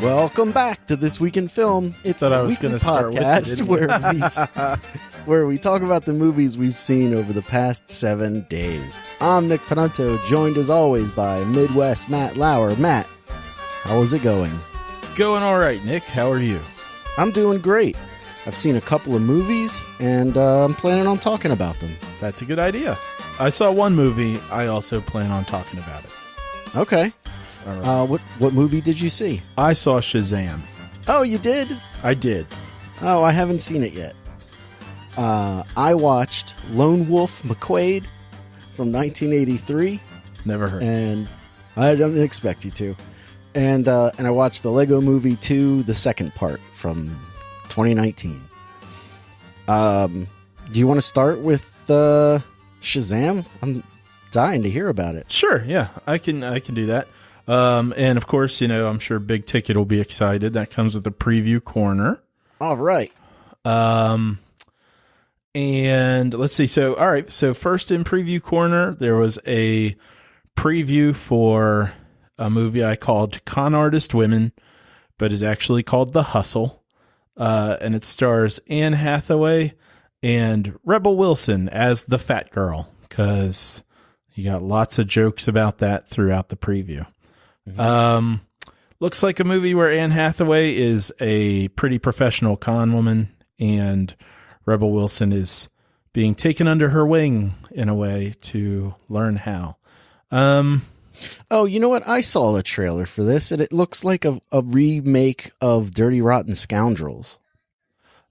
Welcome back to This Week in Film. It's Thought I a was weekly gonna start with it, podcast where we talk about the movies we've seen over the past 7 days. I'm Nick Panunto, joined as always by Midwest Matt Lauer. Matt, how is it going? It's going all right, Nick. How are you? I'm doing great. I've seen a couple of movies, and I'm planning on talking about them. That's a good idea. I saw one movie. I also plan on talking about it. Okay. All right. What movie did you see? I saw Shazam. Oh, you did? I did. Oh, I haven't seen it yet. I watched Lone Wolf McQuade from 1983. Never heard. And I didn't expect you to. And I watched the Lego Movie 2, the second part from 2019. Do you want to start with Shazam? I'm dying to hear about it. Sure, yeah. I can do that. And of course, I'm sure Big Ticket will be excited. That comes with a preview corner. All right. And let's see. So, all right. So first in preview corner, there was a preview for a movie I called Con Artist Women, but is actually called The Hustle. And it stars Anne Hathaway and Rebel Wilson as the fat girl, because you got lots of jokes about that throughout the preview. Mm-hmm. Looks like a movie where Anne Hathaway is a pretty professional con woman, and Rebel Wilson is being taken under her wing in a way to learn how. Oh, you know what? I saw the trailer for this, and it looks like a remake of Dirty Rotten Scoundrels.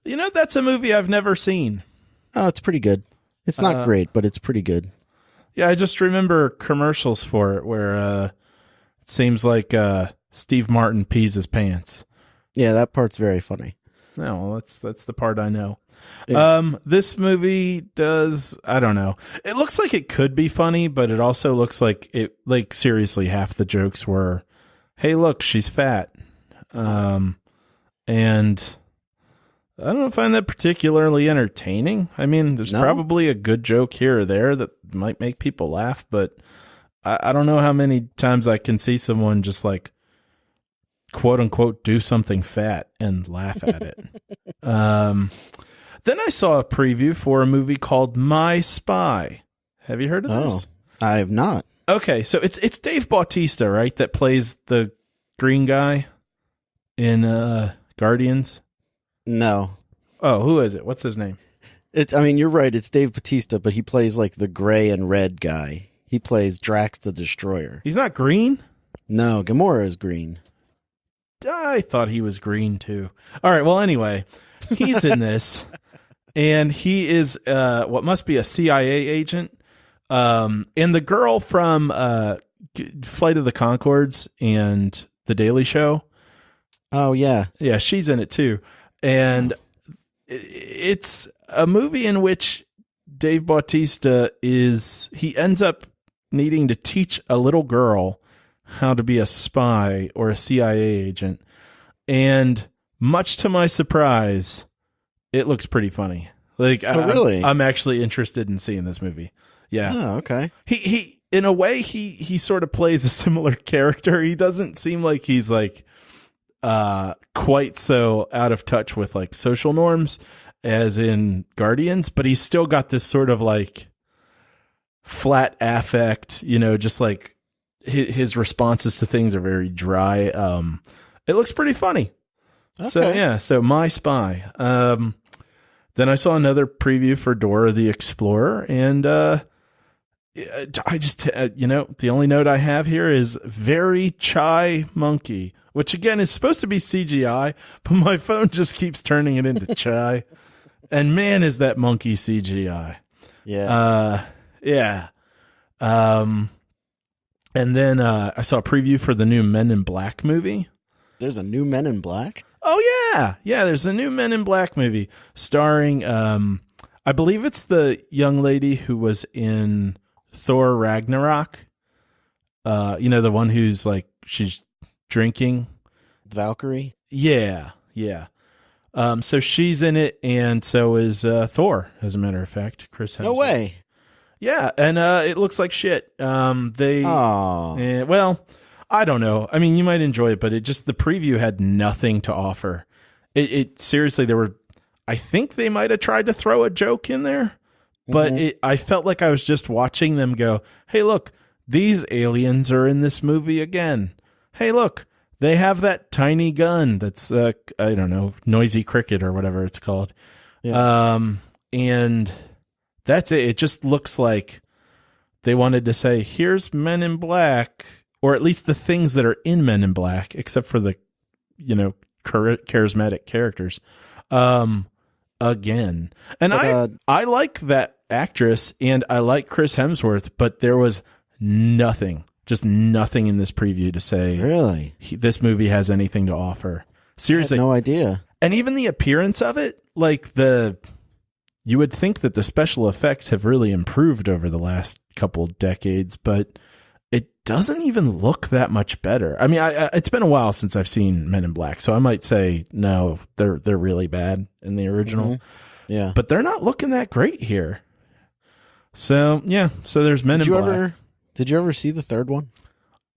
That's a movie I've never seen. Oh, it's pretty good. It's not great, but it's pretty good. Yeah, I just remember commercials for it where it seems like Steve Martin pees his pants. Yeah, that part's very funny. No, well, that's the part I know. Yeah. This movie does, I don't know. It looks like it could be funny, but it also looks like seriously, half the jokes were, hey, look, she's fat. And I don't find that particularly entertaining. I mean, there's probably a good joke here or there that might make people laugh, but I don't know how many times I can see someone just like, quote unquote, do something fat and laugh at it. Then I saw a preview for a movie called My Spy. Have you heard of this? Oh, I have not. Okay, so it's Dave Bautista, right, that plays the green guy in Guardians? No. Oh, who is it? What's his name? You're right. It's Dave Bautista, but he plays like the gray and red guy. He plays Drax the Destroyer. He's not green? No, Gamora is green. I thought he was green too. All right. Well, anyway, he's in this, and he is what must be a CIA agent. And the girl from Flight of the Conchords and The Daily Show. Oh yeah, yeah, she's in it too. And it's a movie in which Dave Bautista he ends up needing to teach a little girl how to be a spy or a CIA agent. And much to my surprise, it looks pretty funny. Like, really? I'm actually interested in seeing this movie. Yeah. Oh, okay. He in a way, he sort of plays a similar character. He doesn't seem like he's like, quite so out of touch with like social norms as in Guardians, but he's still got this sort of like flat affect, just like his responses to things are very dry. It looks pretty funny. Okay. So yeah, so My Spy. Then I saw another preview for Dora the Explorer, and I just, the only note I have here is very chai monkey, which again is supposed to be CGI, but my phone just keeps turning it into chai. And man, is that monkey CGI. Yeah. Yeah. And then I saw a preview for the new Men in Black movie. There's a new Men in Black? Oh, yeah. Yeah, there's a new Men in Black movie starring, I believe it's the young lady who was in Thor Ragnarok. The one who's like, she's drinking. Valkyrie? Yeah. So she's in it, and so is Thor, as a matter of fact. Chris Hemsworth. No way. Yeah, and it looks like shit. Well, I don't know. I mean, you might enjoy it, but the preview had nothing to offer. It seriously, I think they might have tried to throw a joke in there, but I felt like I was just watching them go, hey, look, these aliens are in this movie again. Hey, look, they have that tiny gun that's, I don't know, noisy cricket or whatever it's called. Yeah. And that's it. It just looks like they wanted to say, here's Men in Black, or at least the things that are in Men in Black, except for the, charismatic characters. Again. And but, I like that actress and I like Chris Hemsworth, but there was nothing in this preview to say really this movie has anything to offer. Seriously. I had no idea. And even the appearance of it, like you would think that the special effects have really improved over the last couple decades, but it doesn't even look that much better. I mean, it's been a while since I've seen Men in Black, so I might say no, they're really bad in the original. Yeah, but they're not looking that great here. So yeah, so there's Men in Black. Did you ever see the third one?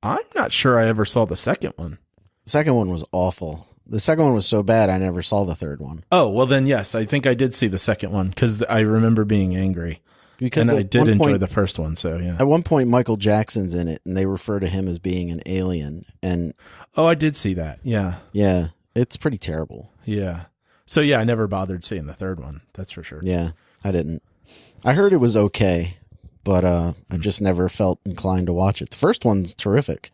I'm not sure I ever saw the second one. The second one was awful. The second one was so bad, I never saw the third one. Oh, well then, yes, I think I did see the second one because I remember being angry. And I did enjoy the first one, so yeah. At one point, Michael Jackson's in it, and they refer to him as being an alien. And I did see that, yeah. Yeah, it's pretty terrible. Yeah. So yeah, I never bothered seeing the third one, that's for sure. Yeah, I didn't. I heard it was okay, but I just never felt inclined to watch it. The first one's terrific.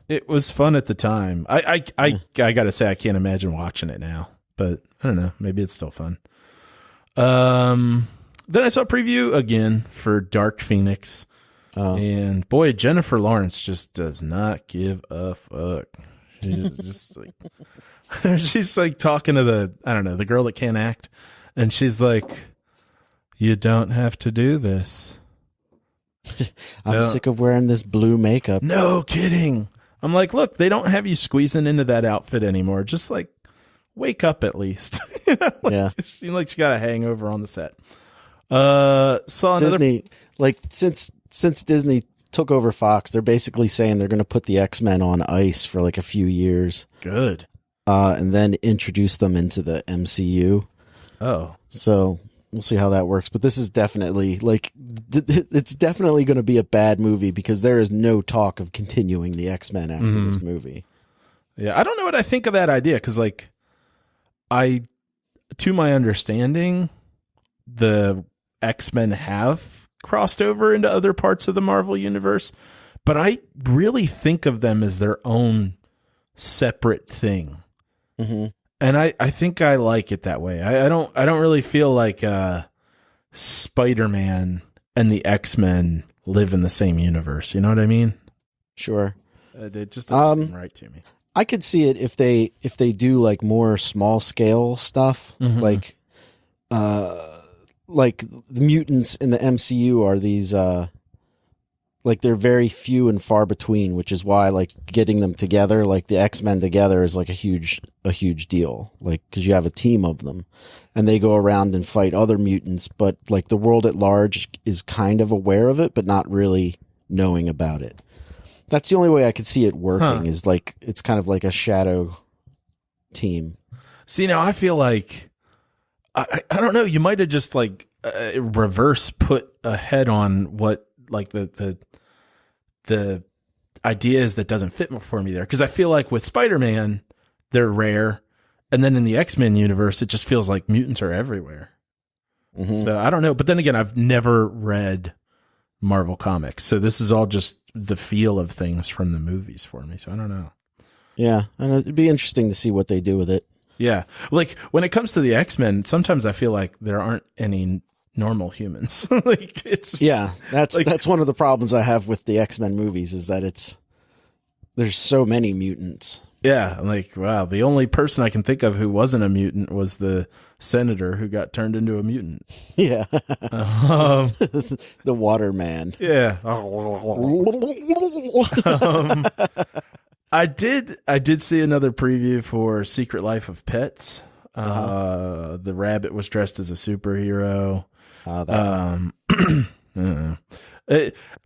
It was fun at the time. I got to say, I can't imagine watching it now, but I don't know. Maybe it's still fun. Then I saw a preview again for Dark Phoenix. And boy, Jennifer Lawrence just does not give a fuck. She's just like, she's like talking to the girl that can't act. And she's like, you don't have to do this. I'm sick of wearing this blue makeup. No kidding. I'm like, look, they don't have you squeezing into that outfit anymore. Just like wake up at least. Yeah. It seemed like she got a hangover on the set. Saw another Disney, like since Disney took over Fox, they're basically saying they're going to put the X-Men on ice for like a few years. Good. And then introduce them into the MCU. Oh. So we'll see how that works. But this is definitely it's definitely going to be a bad movie because there is no talk of continuing the X-Men after this movie. Yeah. I don't know what I think of that idea. Cause like to my understanding, the X-Men have crossed over into other parts of the Marvel universe, but I really think of them as their own separate thing. Mm-hmm. And I think I like it that way. I don't really feel like Spider-Man and the X-Men live in the same universe. You know what I mean? Sure. It just doesn't seem right to me. I could see it if they do like more small scale stuff, like the mutants in the MCU are these like they're very few and far between, which is why like getting them together, like the X-Men together, is like a huge deal, like because you have a team of them and they go around and fight other mutants, but like the world at large is kind of aware of it but not really knowing about it. That's the only way I could see it working, is like it's kind of like a shadow team. See, now I feel like I don't know, you might have just like reverse put a head on what like the idea is that doesn't fit for me there, because I feel like with Spider-Man they're rare, and then in the X-Men universe it just feels like mutants are everywhere. So I don't know, but then again, I've never read Marvel comics, so this is all just the feel of things from the movies for me, so I don't know. Yeah, and it'd be interesting to see what they do with it. Yeah, like when it comes to the X-Men, sometimes I feel like there aren't any normal humans. Like it's that's one of the problems I have with the X-Men movies, is that there's so many mutants. Yeah, like wow, the only person I can think of who wasn't a mutant was the senator who got turned into a mutant. Yeah, the water man. Yeah. I did see another preview for Secret Life of Pets. The rabbit was dressed as a superhero.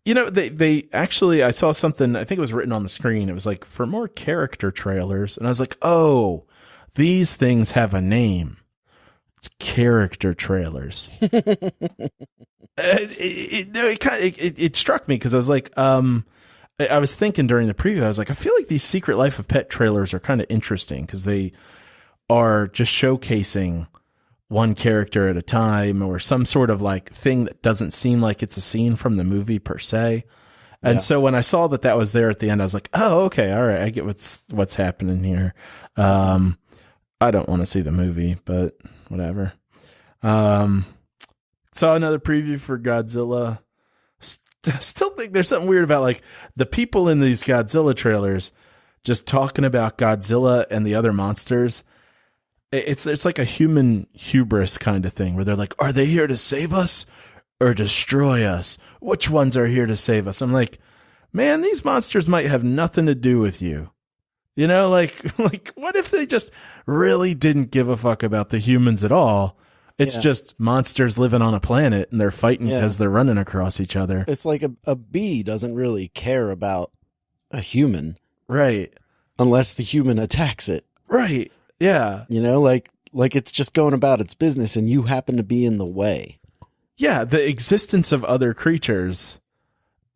They actually, I saw something, I think it was written on the screen. It was like, for more character trailers. And I was like, oh, these things have a name. It's character trailers. It struck me because I was like, I was thinking during the preview, I was like, I feel like these Secret Life of Pet trailers are kind of interesting because they are just showcasing one character at a time or some sort of like thing that doesn't seem like it's a scene from the movie per se. And so when I saw that was there at the end, I was like, oh, okay. All right. I get what's happening here. I don't want to see the movie, but whatever. Saw another preview for Godzilla. Still think there's something weird about like the people in these Godzilla trailers just talking about Godzilla and the other monsters. It's like a human hubris kind of thing where they're like, are they here to save us or destroy us? Which ones are here to save us? I'm like, man, these monsters might have nothing to do with you. You know, like what if they just really didn't give a fuck about the humans at all? It's just monsters living on a planet and they're fighting because they're running across each other. It's like a bee doesn't really care about a human. Right. Unless the human attacks it. Right. Yeah. You know, like it's just going about its business and you happen to be in the way. Yeah. The existence of other creatures,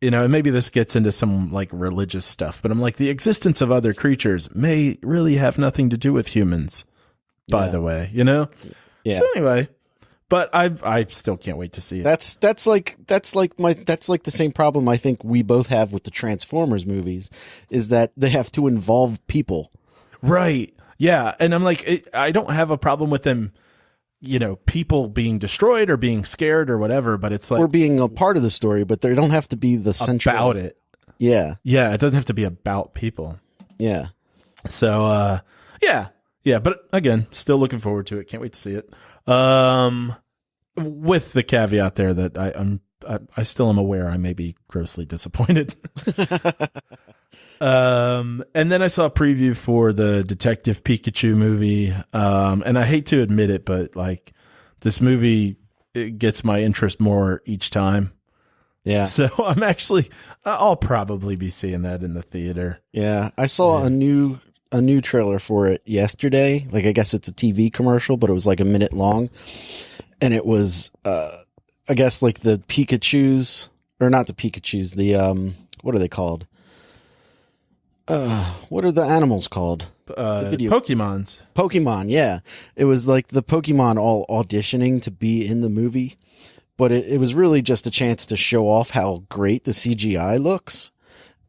you know, and maybe this gets into some like religious stuff, but I'm like, the existence of other creatures may really have nothing to do with humans, by the way, you know? Yeah. So anyway, but I still can't wait to see it. That's like the same problem I think we both have with the Transformers movies is that they have to involve people. Right. Yeah. And I'm like, I don't have a problem with them, you know, people being destroyed or being scared or whatever, but it's like, or being a part of the story, but they don't have to be the central about it. Yeah. Yeah. It doesn't have to be about people. Yeah. So, yeah. Yeah, but again, still looking forward to it. Can't wait to see it. With the caveat there that I still am aware I may be grossly disappointed. And then I saw a preview for the Detective Pikachu movie. And I hate to admit it, but like this movie, it gets my interest more each time. Yeah. So I'll probably be seeing that in the theater. Yeah. I saw a new trailer for it yesterday. Like, I guess it's a TV commercial, but it was like a minute long. And it was, I guess like the Pikachus, or not the Pikachus, the, what are they called? What are the animals called? Pokemon. Yeah. It was like the Pokemon all auditioning to be in the movie, but it was really just a chance to show off how great the CGI looks.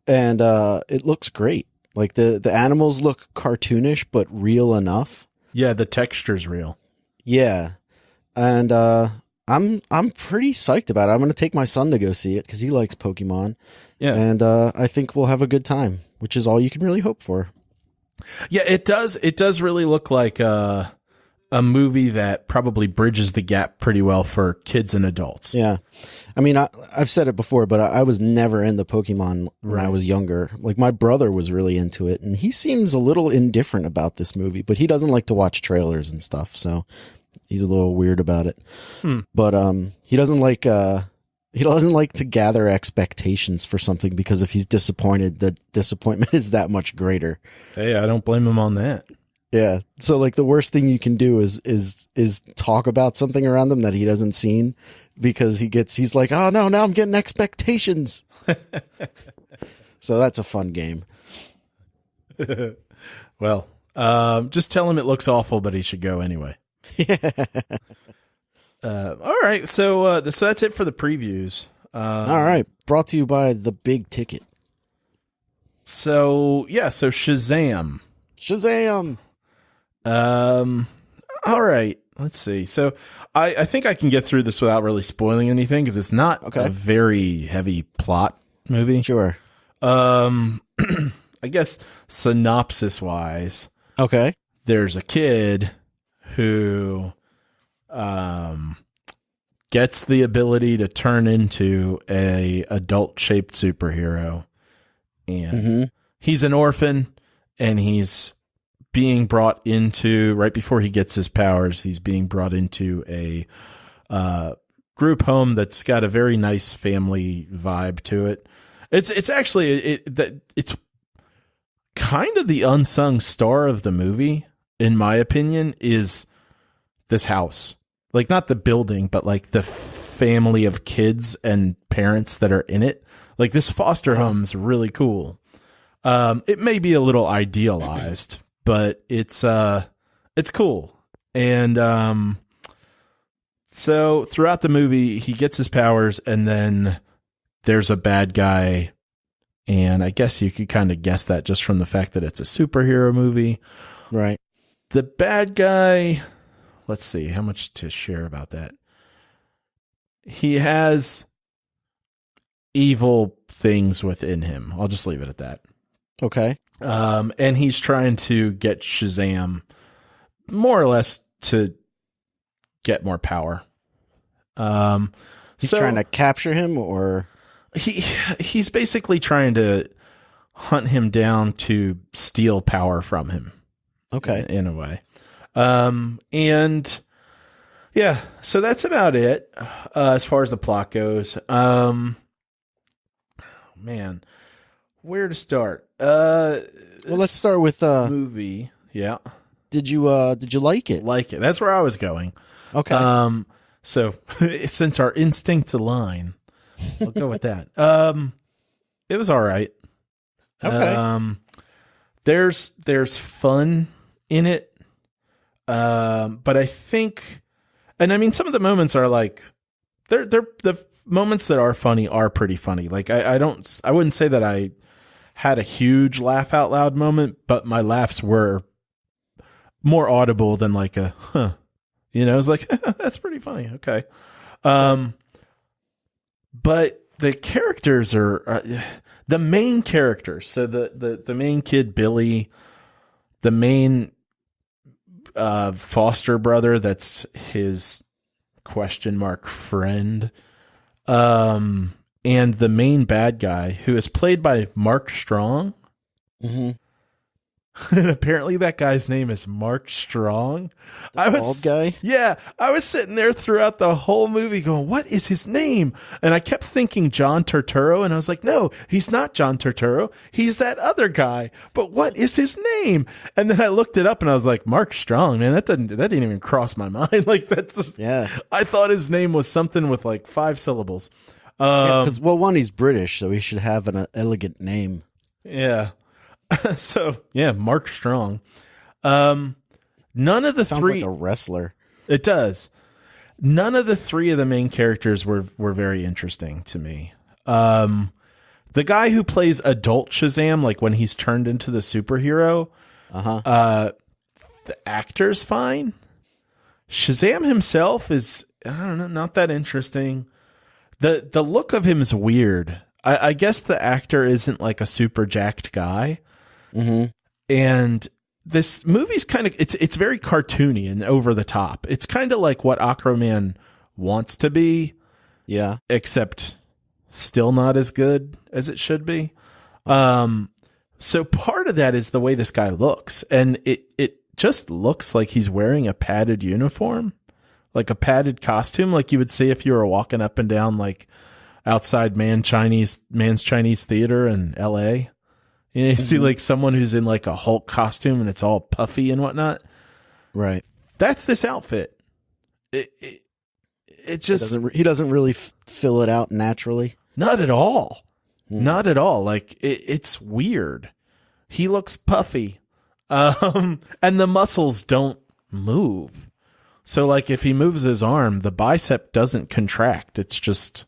And, it looks great. Like the animals look cartoonish, but real enough. Yeah, the texture's real. Yeah, and I'm pretty psyched about it. I'm going to take my son to go see it because he likes Pokemon. Yeah, and I think we'll have a good time, which is all you can really hope for. Yeah, it does. It does really look like a movie that probably bridges the gap pretty well for kids and adults. Yeah. I mean, I've said it before, but I was never into Pokemon when I was younger. Like, my brother was really into it, and he seems a little indifferent about this movie, but he doesn't like to watch trailers and stuff, so he's a little weird about it. But he doesn't like to gather expectations for something, because if he's disappointed, the disappointment is that much greater. Hey, I don't blame him on that. Yeah. So like the worst thing you can do is talk about something around him that he hasn't seen, because he's like, oh no, now I'm getting expectations. So that's a fun game. Well, just tell him it looks awful, but he should go anyway. Yeah. All right. So that's it for the previews. All right. Brought to you by The Big Ticket. So Shazam. All right, let's see. So I think I can get through this without really spoiling anything, because it's not a very heavy plot movie. Sure. I guess synopsis wise. Okay. There's a kid who gets the ability to turn into a adult shaped superhero, and he's an orphan, and he's being brought into, right before he gets his powers, he's being brought into a group home that's got a very nice family vibe to it. It's actually it's kind of the unsung star of the movie, in my opinion, is this house. Like, not the building, but like the family of kids and parents that are in it. Like, this foster home's really cool. It may be a little idealized, but it's cool. And so throughout the movie, he gets his powers, and then there's a bad guy. And I guess you could kind of guess that just from the fact that it's a superhero movie. Right. The bad guy, let's see how much to share about that. He has evil things within him. I'll just leave it at that. Okay. And he's trying to get Shazam more or less to get more power. He's trying to capture him, or he's basically trying to hunt him down to steal power from him. Okay. In a way. And yeah, so that's about it as far as the plot goes. Man, where to start? Well, let's start with movie. Yeah. Did you like it? Like it. That's where I was going. Okay. So since our instincts align, we'll go with that. It was all right. Okay. There's fun in it. But I think, and I mean, some of the moments are like, they're the moments that are funny are pretty funny. Like, I wouldn't say that I had a huge laugh out loud moment, but my laughs were more audible than like a, huh, you know, it's like, that's pretty funny. Okay. But the characters are, the main characters. So the main kid, Billy, the main foster brother, that's his question mark friend, and the main bad guy, who is played by Mark Strong. Mm-hmm. And apparently that guy's name is Mark Strong. The bald guy? Yeah. I was sitting there throughout the whole movie going, what is his name? And I kept thinking John Turturro, and I was like, no, he's not John Turturro. He's that other guy. But what is his name? And then I looked it up and I was like, Mark Strong, man, that didn't even cross my mind. Like, that's, yeah. I thought his name was something with like 5 syllables. Because, well, one, he's British, so he should have an elegant name. Yeah. So yeah, Mark Strong. None of the Sounds three, like a wrestler. It does. None of the 3 of the main characters were very interesting to me. The guy who plays adult Shazam, like when he's turned into the superhero, the actor's fine. Shazam himself is, I don't know, not that interesting. The look of him is weird. I guess the actor isn't like a super jacked guy. Mm-hmm. And this movie's kind of, it's very cartoony and over the top. It's kind of like what Aquaman wants to be. Yeah. Except still not as good as it should be. So part of that is the way this guy looks. And it just looks like he's wearing a padded uniform, like a padded costume, like you would see if you were walking up and down, like outside Man's Chinese Theater in LA. You see like someone who's in like a Hulk costume and it's all puffy and whatnot. Right. That's this outfit. It just he doesn't really fill it out naturally. Not at all. Not at all. Like it's weird. He looks puffy. And the muscles don't move. So like if he moves his arm, the bicep doesn't contract. It's just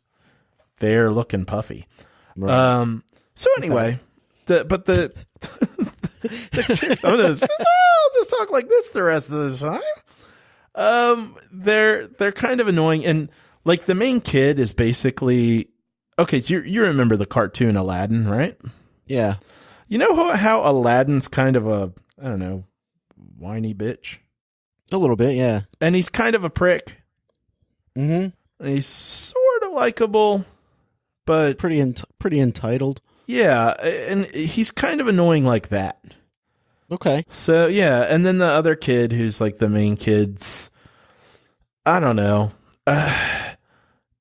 there looking puffy. Right. So anyway, I'll just talk like this the rest of the time. They're kind of annoying, and like the main kid is basically okay. So you remember the cartoon Aladdin, right? Yeah. You know how Aladdin's kind of a, I don't know, whiny bitch. A little bit, yeah. And he's kind of a prick. Mm-hmm. And he's sort of likable, but pretty entitled. Yeah, and he's kind of annoying like that. Okay. So, yeah, and then the other kid who's like the main kid's, I don't know.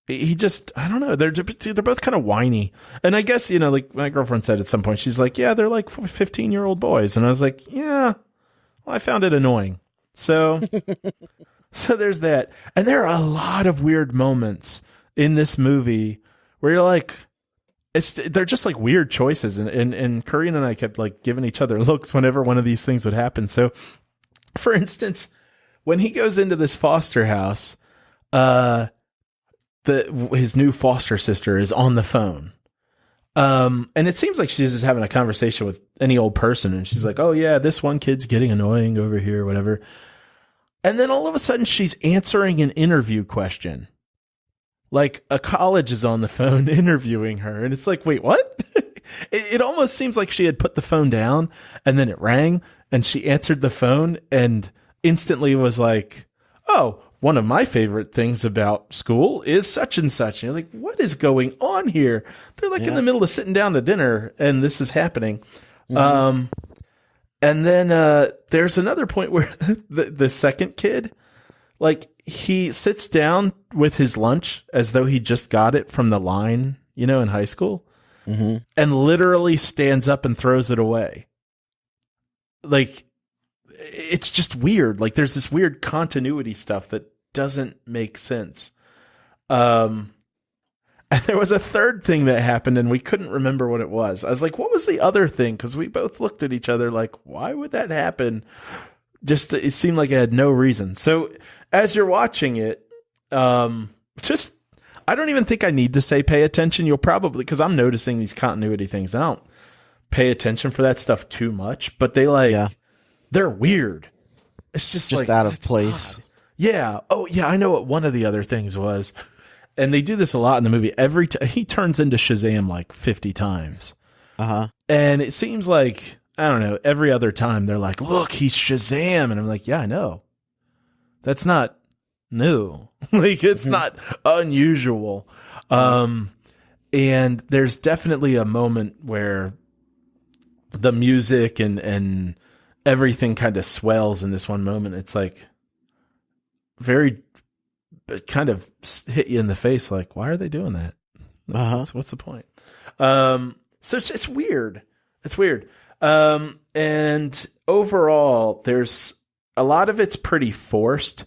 he just, I don't know. They're both kind of whiny. And I guess, like my girlfriend said at some point, she's like, yeah, they're like 15-year-old boys. And I was like, yeah, well, I found it annoying. So, so there's that. And there are a lot of weird moments in this movie where you're like, they're just like weird choices. And Corinne and I kept like giving each other looks whenever one of these things would happen. So for instance, when he goes into this foster house, his new foster sister is on the phone. And it seems like she's just having a conversation with any old person. And she's like, oh yeah, this one kid's getting annoying over here, whatever. And then all of a sudden she's answering an interview question. Like a college is on the phone interviewing her. And it's like, wait, what? It almost seems like she had put the phone down and then it rang and she answered the phone and instantly was like, oh, one of my favorite things about school is such and such. And you're like, what is going on here? They're like in the middle of sitting down to dinner and this is happening. Mm-hmm. And then there's another point where the second kid, like he sits down with his lunch as though he just got it from the line, in high school, and literally stands up and throws it away. Like, it's just weird. Like there's this weird continuity stuff that doesn't make sense. And there was a third thing that happened and we couldn't remember what it was. I was like, what was the other thing? Because we both looked at each other like, why would that happen? It seemed like it had no reason. So as you're watching it, I don't even think I need to say pay attention. You'll probably, because I'm noticing these continuity things. I don't pay attention for that stuff too much, but they're weird. It's just like out of place. Odd. Yeah. Oh, yeah. I know what one of the other things was, and they do this a lot in the movie. He turns into Shazam like 50 times. And it seems like, I don't know, every other time they're like, look, he's Shazam. And I'm like, yeah, I know. That's not new. Like, it's not unusual. And there's definitely a moment where the music and everything kind of swells in this one moment. It's like very kind of hit you in the face. Like, why are they doing that? What's the point? So it's weird. It's weird. And overall, there's a lot of it's pretty forced,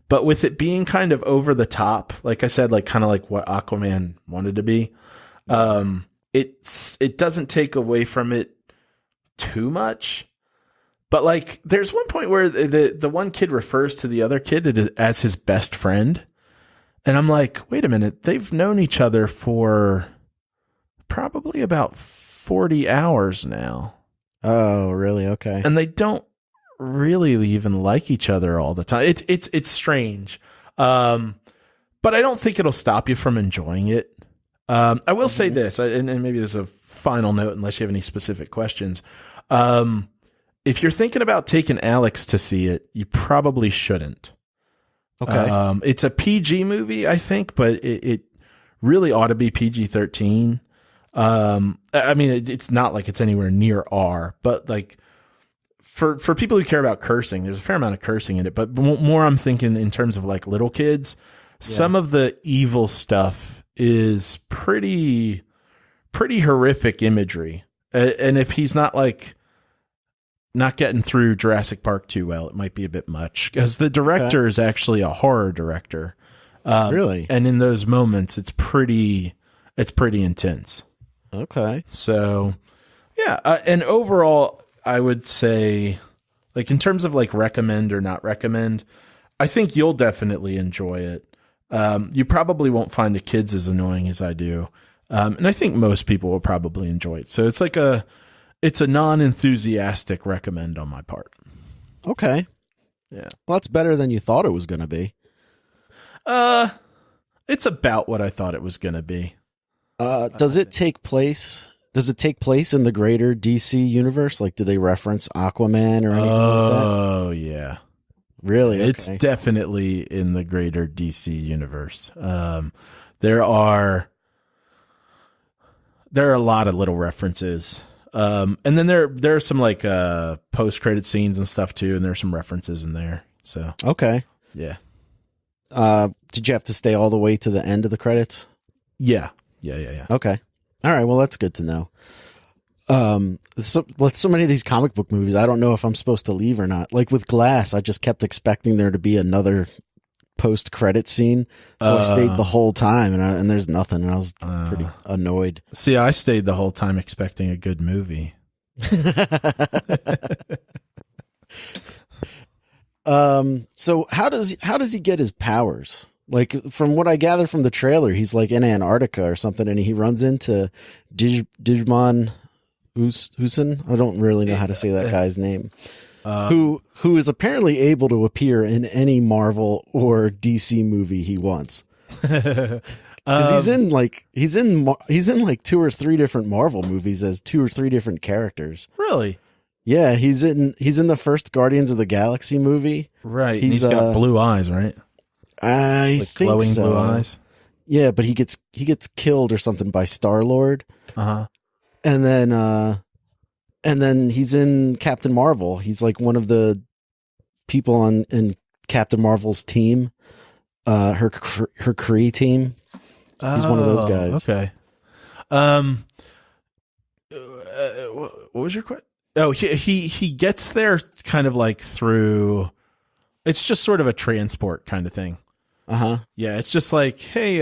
but with it being kind of over the top, like I said, like kind of like what Aquaman wanted to be, it doesn't take away from it too much. But like, there's one point where the one kid refers to the other kid as his best friend. And I'm like, wait a minute. They've known each other for probably about 40 hours now. Oh, really? Okay. And they don't really even like each other all the time. It's strange. But I don't think it'll stop you from enjoying it. I will say this, and maybe this is a final note, unless you have any specific questions. If you're thinking about taking Alex to see it, you probably shouldn't. Okay. It's a PG movie, I think, but it really ought to be PG-13. I mean, it's not like it's anywhere near R, but like for people who care about cursing, there's a fair amount of cursing in it, but more I'm thinking in terms of like little kids, some of the evil stuff is pretty horrific imagery. And if he's not getting through Jurassic Park too well, it might be a bit much, because the director is actually a horror director. Really? And in those moments, it's pretty intense. Okay. So, yeah. And overall, I would say, like, in terms of like recommend or not recommend, I think you'll definitely enjoy it. You probably won't find the kids as annoying as I do. And I think most people will probably enjoy it. So it's like it's a non-enthusiastic recommend on my part. Okay. Yeah. Well, that's better than you thought it was going to be. It's about what I thought it was going to be. Does it take place in the greater DC universe? Like, do they reference Aquaman or anything like that? Oh, yeah. Really? Okay. It's definitely in the greater DC universe. There are a lot of little references. And then there are some like post-credit scenes and stuff too, and there's some references in there. So okay. Yeah. Did you have to stay all the way to the end of the credits? Yeah. Okay. All right. Well, that's good to know. So many of these comic book movies, I don't know if I'm supposed to leave or not. Like with Glass, I just kept expecting there to be another post-credit scene, so I stayed the whole time, and there's nothing, and I was pretty annoyed. See, I stayed the whole time expecting a good movie. So how does he get his powers? Like, from what I gather from the trailer, he's like in Antarctica or something, and he runs into Digimon Husin. I don't really know how to say that guy's name. Who is apparently able to appear in any Marvel or DC movie he wants. Because he's in like 2 or 3 different Marvel movies as 2 or 3 different characters. Really? Yeah, he's in the first Guardians of the Galaxy movie. Right. He's got blue eyes, right? I like think glowing so. Blue eyes. Yeah, but he gets killed or something by Star-Lord. Uh-huh. And then he's in Captain Marvel. He's like one of the people in Captain Marvel's team, her Kree team. He's one of those guys. Okay. What was your question? Oh, he gets there kind of like through. It's just sort of a transport kind of thing. Yeah, it's just like, hey,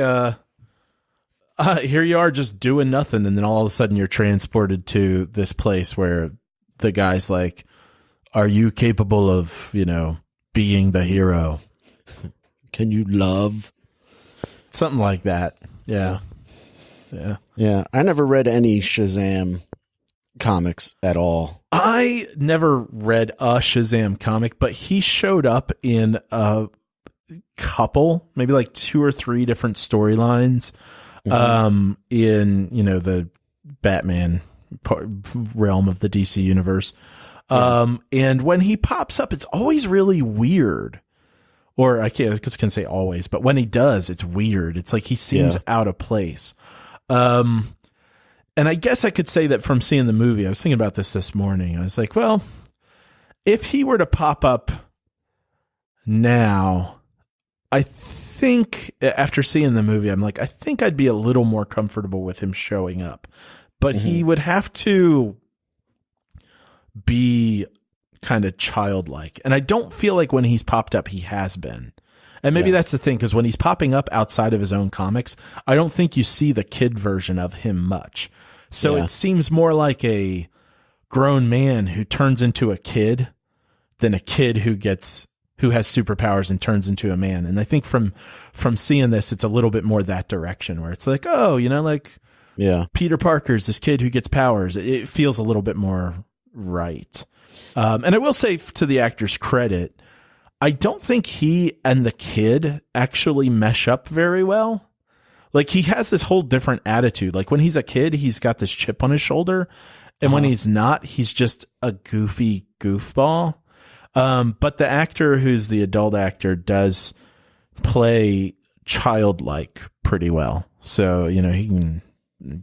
here you are just doing nothing, and then all of a sudden you're transported to this place where the guy's like, are you capable of, being the hero? Can you love? Something like that. Yeah. I never read any Shazam comics at all. I never read a Shazam comic, but he showed up in a couple, maybe like 2 or 3 different storylines. In the Batman realm of the DC universe, and when he pops up, it's always really weird. Or I can say always, but when he does, it's weird. It's like he seems out of place. And I guess I could say that from seeing the movie. I was thinking about this morning. I was like, well, if he were to pop up now, I think after seeing the movie, I'm like, I think I'd be a little more comfortable with him showing up, but he would have to be kind of childlike. And I don't feel like when he's popped up, he has been. And maybe that's the thing, because when he's popping up outside of his own comics, I don't think you see the kid version of him much. So it seems more like a grown man who turns into a kid than a kid who has superpowers and turns into a man. And I think from seeing this, it's a little bit more that direction where it's like, Peter Parker's this kid who gets powers. It feels a little bit more right. And I will say, to the actor's credit, I don't think he and the kid actually mesh up very well. Like, he has this whole different attitude. Like, when he's a kid, he's got this chip on his shoulder. And when he's not, he's just a goofy goofball. But the actor who's the adult actor does play childlike pretty well. So, he can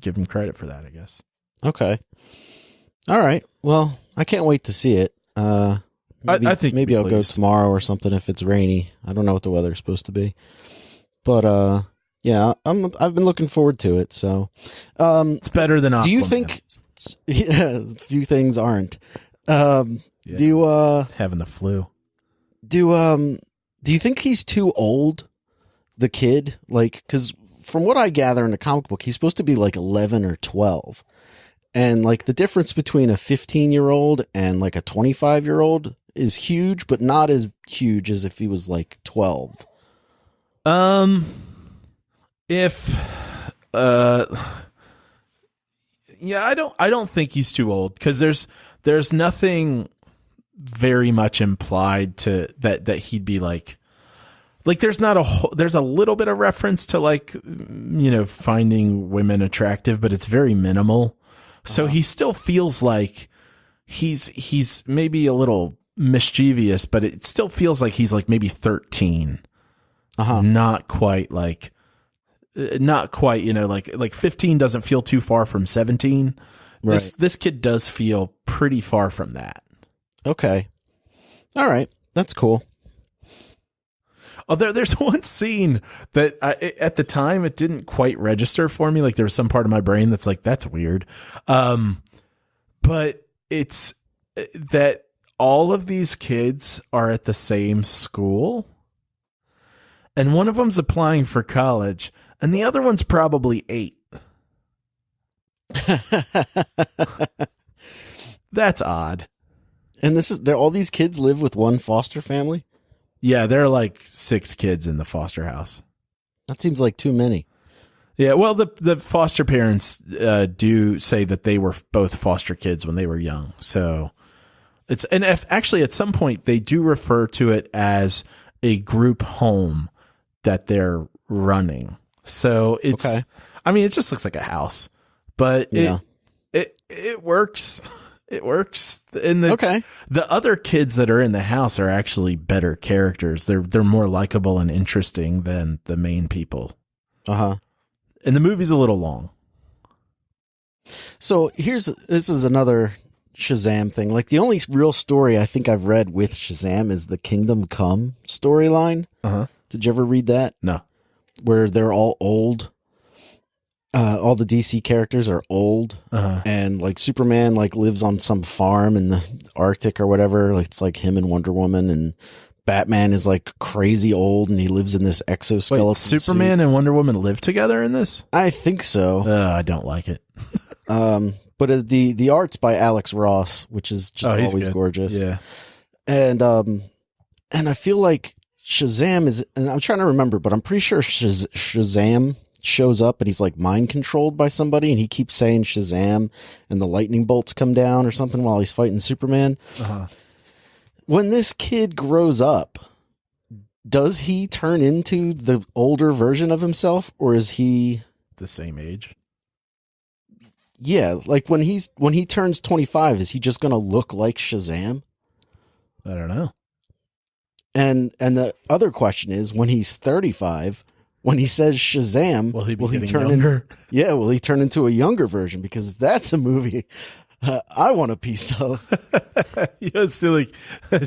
give him credit for that, I guess. Okay. All right. Well, I can't wait to see it. I think maybe I'll go tomorrow or something if it's rainy. I don't know what the weather's supposed to be. But, yeah, I've been looking forward to it. So, it's better than Aquaman. Do you think, few things aren't, do you, having the flu. Do you think he's too old, the kid? Like, because from what I gather in the comic book, he's supposed to be like 11 or 12. And like the difference between a 15-year-old and like a 25-year-old is huge, but not as huge as if he was like 12. I don't think he's too old, because there's nothing very much implied to that he'd be like there's a little bit of reference to like, finding women attractive, but it's very minimal. So he still feels like he's maybe a little mischievous, but it still feels like he's like maybe 13. Not quite, like 15 doesn't feel too far from 17. Right. This kid does feel pretty far from that. Okay. All right. That's cool. Oh, there's one scene that at the time it didn't quite register for me. Like there was some part of my brain that's like, that's weird. But it's that all of these kids are at the same school, and one of them's applying for college, and the other one's probably 8. That's odd. And all these kids live with one foster family? Yeah, there are like 6 kids in the foster house. That seems like too many. Yeah, well, the foster parents do say that they were both foster kids when they were young. So actually at some point they do refer to it as a group home that they're running. So it's, okay. I mean, it just looks like a house, but it works. It works. And the other kids that are in the house are actually better characters. They're more likable and interesting than the main people. Uh-huh. And the movie's a little long. So this is another Shazam thing. Like the only real story I think I've read with Shazam is the Kingdom Come storyline. Uh-huh. Did you ever read that? No. Where they're all old. All the DC characters are old, and like Superman like lives on some farm in the Arctic or whatever. Like it's like him and Wonder Woman, and Batman is like crazy old and he lives in this exoskeleton. Wait, Superman suit. And Wonder Woman live together in this? I think so. I don't like it. But the art's by Alex Ross, which is just always good. Gorgeous. Yeah. And I feel like Shazam is, and I'm trying to remember, but I'm pretty sure Shazam shows up and he's like mind controlled by somebody, and he keeps saying Shazam and the lightning bolts come down or something while he's fighting Superman. Uh-huh. When this kid grows up, does he turn into the older version of himself, or is he the same age? Yeah, like when he turns 25, is he just going to look like Shazam? I don't know. And the other question is, when he's 35, when he says Shazam, will he turn younger? Will he turn into a younger version? Because that's a movie I want a piece of. Yeah, it's still like a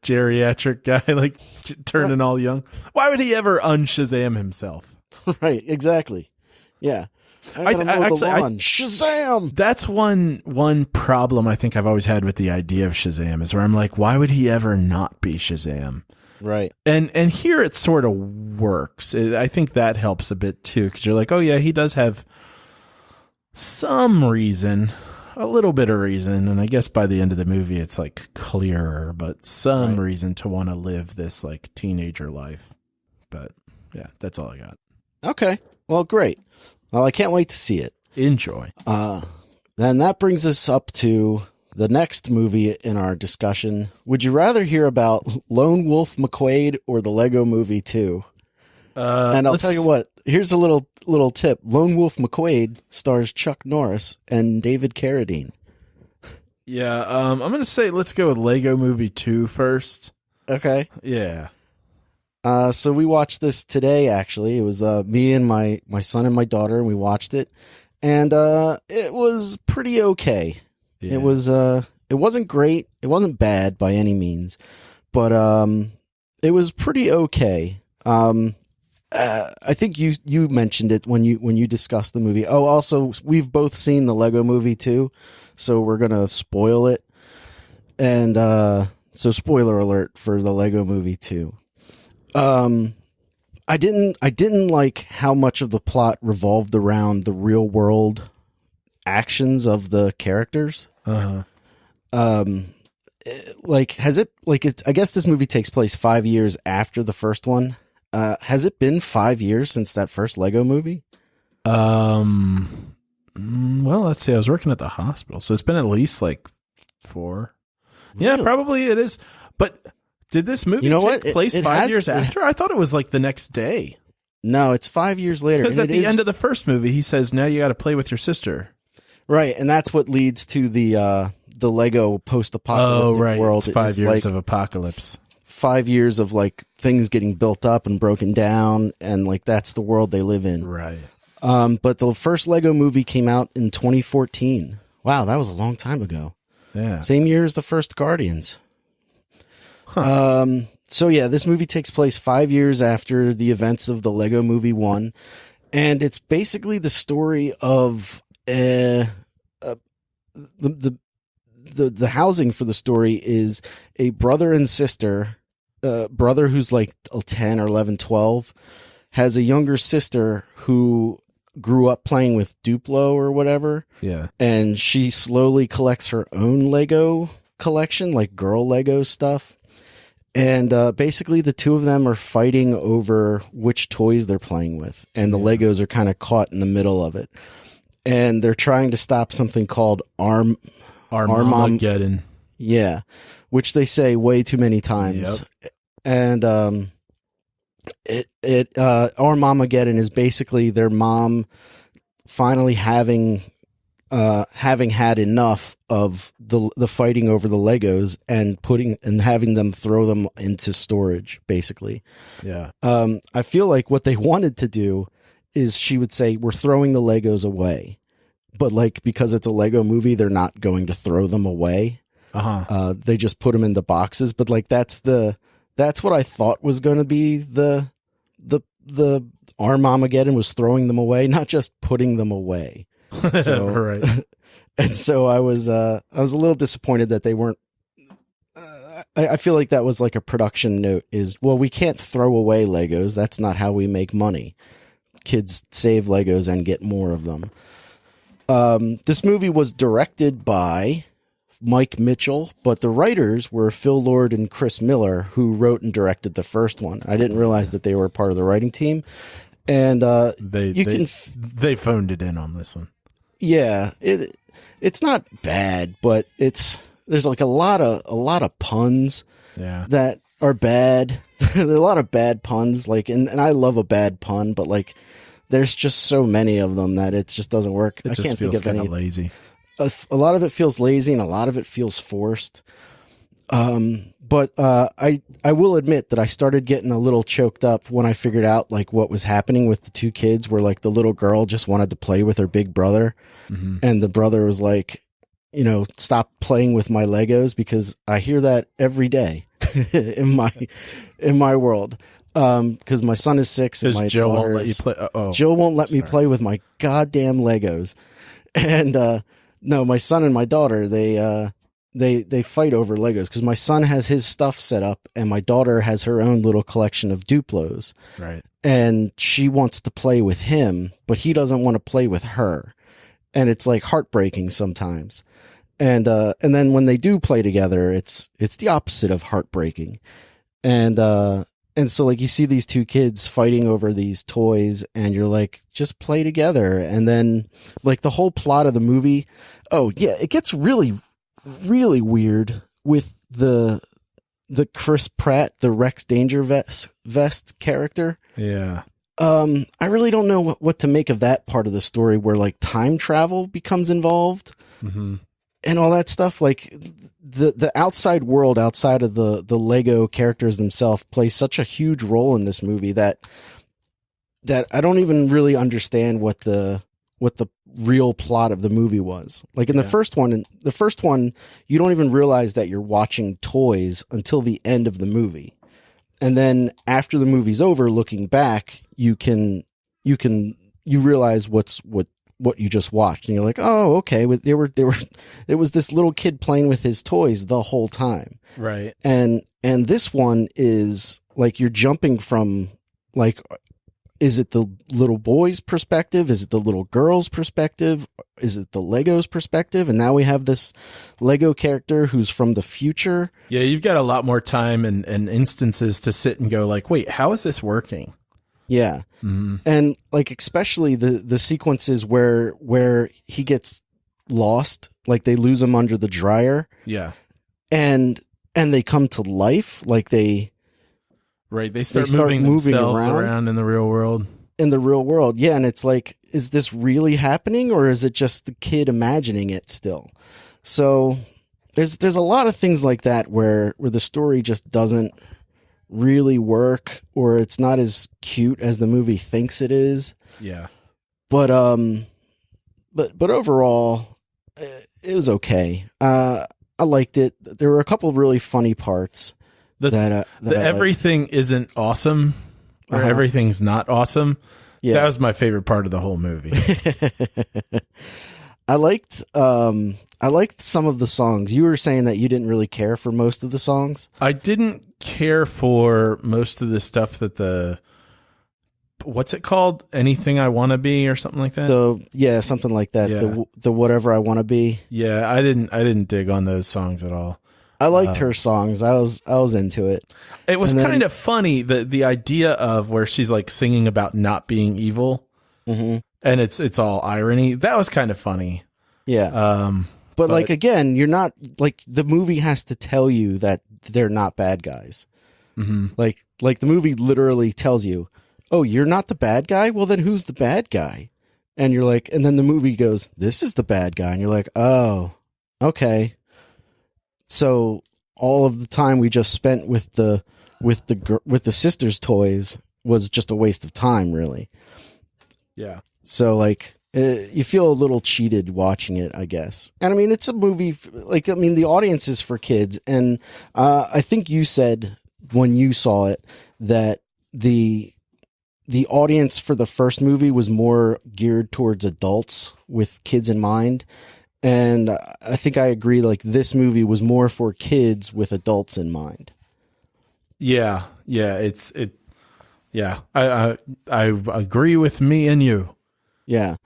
geriatric guy, like turning all young. Why would he ever un-Shazam himself? Right, exactly. Yeah. Shazam! That's one problem I think I've always had with the idea of Shazam, is where I'm like, why would he ever not be Shazam? Right. And here it sort of works. I think that helps a bit too, because you're like, oh yeah, he does have some reason, a little bit of reason, and I guess by the end of the movie it's like clearer, but some reason to want to live this like teenager life. But yeah, that's all I got. Okay. Well, great. Well, I can't wait to see it. Enjoy. Then that brings us up to the next movie in our discussion. Would you rather hear about Lone Wolf McQuade or the Lego Movie 2? And I'll tell you what, here's a little tip. Lone Wolf McQuade stars Chuck Norris and David Carradine. Yeah, I'm going to say let's go with Lego Movie 2 first. Okay. Yeah. So we watched this today, actually. It was me and my son and my daughter, and we watched it. And it was pretty okay. Yeah. It wasn't great. It wasn't bad by any means. But it was pretty okay. I think you mentioned it when you discussed the movie. Oh, also, we've both seen the Lego Movie too, so we're gonna spoil it. And so, spoiler alert for the Lego Movie 2. I didn't like how much of the plot revolved around the real world actions of the characters. Uh-huh. I guess this movie takes place 5 years after the first one. Has it been 5 years since that first Lego movie? Well, let's see. I was working at the hospital, so it's been at least like 4. Really? Yeah, probably it is. But did this movie take place 5 years after? I thought it was like the next day. No, it's 5 years later. Because at the end of the first movie, he says, "Now you got to play with your sister." Right, and that's what leads to the Lego post-apocalyptic world. It's 5 years of apocalypse. 5 years of like things getting built up and broken down, and like that's the world they live in. Right. But the first Lego movie came out in 2014. Wow, that was a long time ago. Yeah. Same year as the first Guardians. Huh. So yeah, this movie takes place 5 years after the events of the Lego Movie 1, and it's basically the story of the housing for the story is a brother and sister. Brother who's like 10 or 11, 12, has a younger sister who grew up playing with Duplo or whatever. Yeah. And she slowly collects her own Lego collection, like girl Lego stuff. And basically the two of them are fighting over which toys they're playing with. And the Legos are kind of caught in the middle of it. And they're trying to stop something called Armageddon. Yeah. Which they say way too many times. Yep. And Armageddon is basically their mom finally having had enough of the fighting over the Legos and having them throw them into storage, basically. Yeah. I feel like what they wanted to do is she would say, we're throwing the Legos away. But like, because it's a Lego movie, they're not going to throw them away. They just put them in the boxes. But like, that's what I thought was going to be the Armageddon, was throwing them away, not just putting them away. So, right. And so I was a little disappointed that they weren't. I feel like that was like a production note is, well, we can't throw away Legos. That's not how we make money. Kids save Legos and get more of them. This movie was directed by Mike Mitchell, but the writers were Phil Lord and Chris Miller, who wrote and directed the first one. I didn't realize that they were part of the writing team. And they phoned it in on this one. Yeah, it's not bad, but there's like a lot of puns that are bad. There are a lot of bad puns, like, and I love a bad pun, but like there's just so many of them that it just doesn't work. It just feels kind of lazy. A lot of it feels lazy and a lot of it feels forced. But I will admit that I started getting a little choked up when I figured out like what was happening with the two kids, where like the little girl just wanted to play with her big brother. Mm-hmm. And the brother was like, stop playing with my Legos, because I hear that every day in my world. Because my son is 6 and my Jill daughter won't let you play. Jill won't let me play with my goddamn Legos. And no, my son and my daughter, they fight over Legos, because my son has his stuff set up and my daughter has her own little collection of Duplos. Right. And she wants to play with him, but he doesn't want to play with her. And it's like heartbreaking sometimes. And then when they do play together, it's the opposite of heartbreaking. And so like you see these two kids fighting over these toys and you're like, just play together. And then like the whole plot of the movie, it gets really, really weird with the Chris Pratt, the Rex Danger Vest character. Yeah. I really don't know what to make of that part of the story, where like time travel becomes involved. Mm-hmm. And all that stuff. Like the outside world, outside of the Lego characters themselves, plays such a huge role in this movie that I don't even really understand what the real plot of the movie was. Like in the first one, you don't even realize that you're watching toys until the end of the movie. And then after the movie's over, looking back, you realize what you just watched, and you're like, oh, okay. It was this little kid playing with his toys the whole time. Right. And this one is like, you're jumping from like, is it the little boy's perspective? Is it the little girl's perspective? Is it the Lego's perspective? And now we have this Lego character who's from the future. Yeah, you've got a lot more time and instances to sit and go like, wait, how is this working? Yeah. Mm-hmm. And like, especially the sequences where he gets lost, like they lose him under the dryer. Yeah. And they come to life. Like they start moving themselves around in the real world. Yeah. And it's like, is this really happening, or is it just the kid imagining it still? So there's a lot of things like that where the story just doesn't really work, or it's not as cute as the movie thinks it is. Yeah. But overall, it was okay. I liked it. There were a couple of really funny parts. The everything isn't awesome, or everything's not awesome. Yeah. That was my favorite part of the whole movie. I liked some of the songs. You were saying that you didn't really care for most of the songs. I didn't care for most of the stuff that what's it called? Anything I Want to Be or something like that? Something like that. Yeah. The Whatever I Want to Be. Yeah, I didn't dig on those songs at all. I liked her songs. I was into it. It was kind of funny, the idea of where she's like singing about not being evil, and it's all irony. That was kind of funny. Yeah. But like, again, you're not like, the movie has to tell you that they're not bad guys. Mm-hmm. Like the movie literally tells you, oh, you're not the bad guy? Well, then who's the bad guy? And you're like, and then the movie goes, this is the bad guy. And you're like, oh, okay. So all of the time we just spent with the sisters' toys was just a waste of time, really. Yeah. So like, you feel a little cheated watching it, I guess. And I mean, it's a movie, the audience is for kids. And I think you said when you saw it that the audience for the first movie was more geared towards adults with kids in mind. And I think I agree, like, this movie was more for kids with adults in mind. Yeah. Yeah. I agree with me and you. Yeah.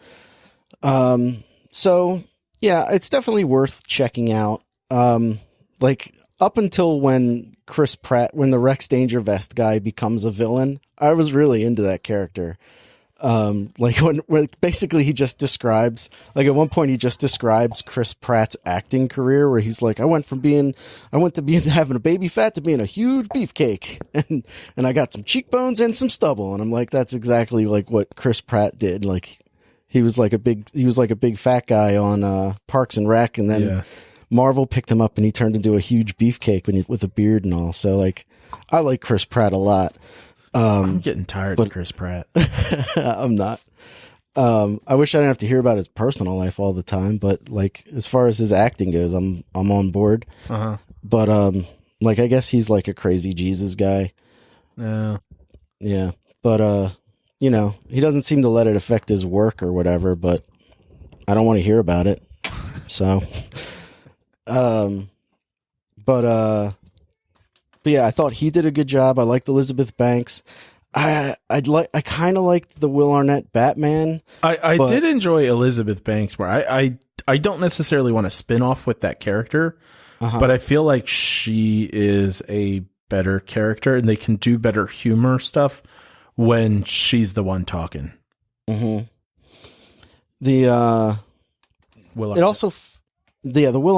So yeah, it's definitely worth checking out. Like, up until when the Rex Danger Vest guy becomes a villain, I was really into that character. Like when basically he just describes, like, at one point he just describes Chris Pratt's acting career, where he's like, I went to having a baby fat to being a huge beefcake, and I got some cheekbones and some stubble. And I'm like, that's exactly like what Chris Pratt did. Like, he was like a big fat guy on Parks and Rec, and then Marvel picked him up and he turned into a huge beefcake with a beard and all. So like, I like Chris Pratt a lot. I'm getting tired of Chris Pratt. I'm not. I wish I didn't have to hear about his personal life all the time, but like, as far as his acting goes, I'm on board. But like, I guess he's like a crazy Jesus guy. Yeah. But you know, he doesn't seem to let it affect his work or whatever, but I don't want to hear about it. So but yeah, I thought he did a good job. I liked Elizabeth Banks. I kind of liked the Will Arnett Batman. I did enjoy Elizabeth Banks more. I don't necessarily want to spin off with that character, but I feel like she is a better character, and they can do better humor stuff when she's the one talking. Mm-hmm. The Will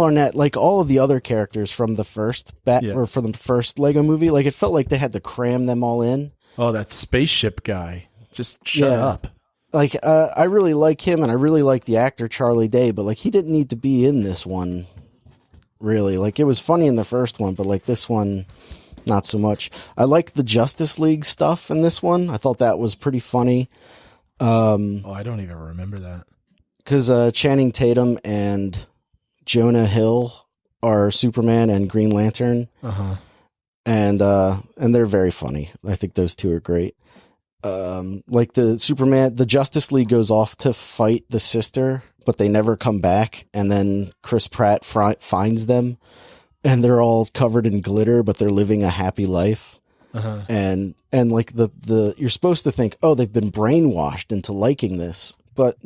Arnett, like all of the other characters from the first or from the first Lego movie, like, it felt like they had to cram them all in. Oh, that spaceship guy. Just shut up. Like, I really like him, and I really like the actor Charlie Day, but like, he didn't need to be in this one, really. Like, it was funny in the first one, but like, this one, not so much. I liked the Justice League stuff in this one. I thought that was pretty funny. I don't even remember that. Because Channing Tatum and Jonah Hill are Superman and Green Lantern. And they're very funny. I think those two are great. Like the Justice League goes off to fight the sister, but they never come back. And then Chris Pratt finds them, and they're all covered in glitter, but they're living a happy life. And like you're supposed to think, oh, they've been brainwashed into liking this. But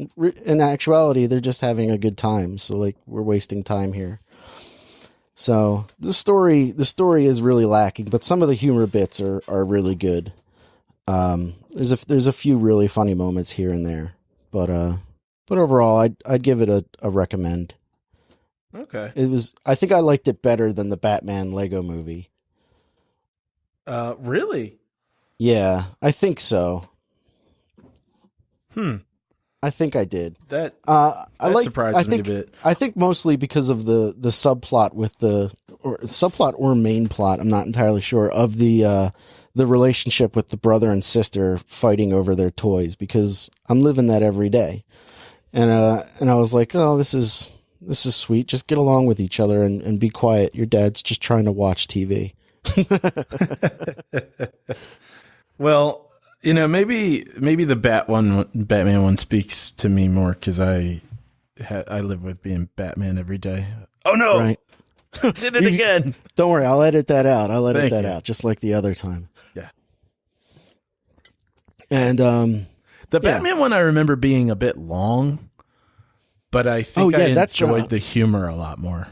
in actuality, they're just having a good time. So like, we're wasting time here. So the story is really lacking, but some of the humor bits are really good. There's a few really funny moments here and there, but overall, I'd give it a recommend. Okay. I think I liked it better than the Batman Lego movie. Really? Yeah, I think so. I think I did. That surprises me a bit. I think mostly because of the subplot with subplot or main plot, I'm not entirely sure, of the relationship with the brother and sister fighting over their toys, because I'm living that every day. And I was like, oh, this is sweet. Just get along with each other and be quiet. Your dad's just trying to watch TV. Well, maybe the Batman one speaks to me more because I live with being Batman every day. Oh no! Right. Did it again. Don't worry, I'll edit that out. Out just like the other time. Yeah. And the Batman one I remember being a bit long, but I think I enjoyed the humor a lot more.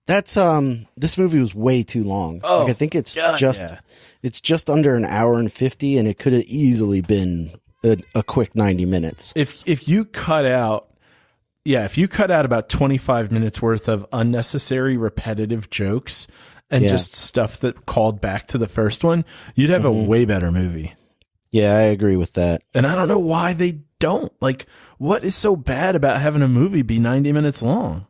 That's this movie was way too long. Oh, I think it's just under an hour and 50, and it could have easily been a quick 90 minutes. If you cut out about 25 minutes worth of unnecessary repetitive jokes and just stuff that called back to the first one, you'd have a way better movie. Yeah, I agree with that. And I don't know why they don't. Like, what is so bad about having a movie be 90 minutes long?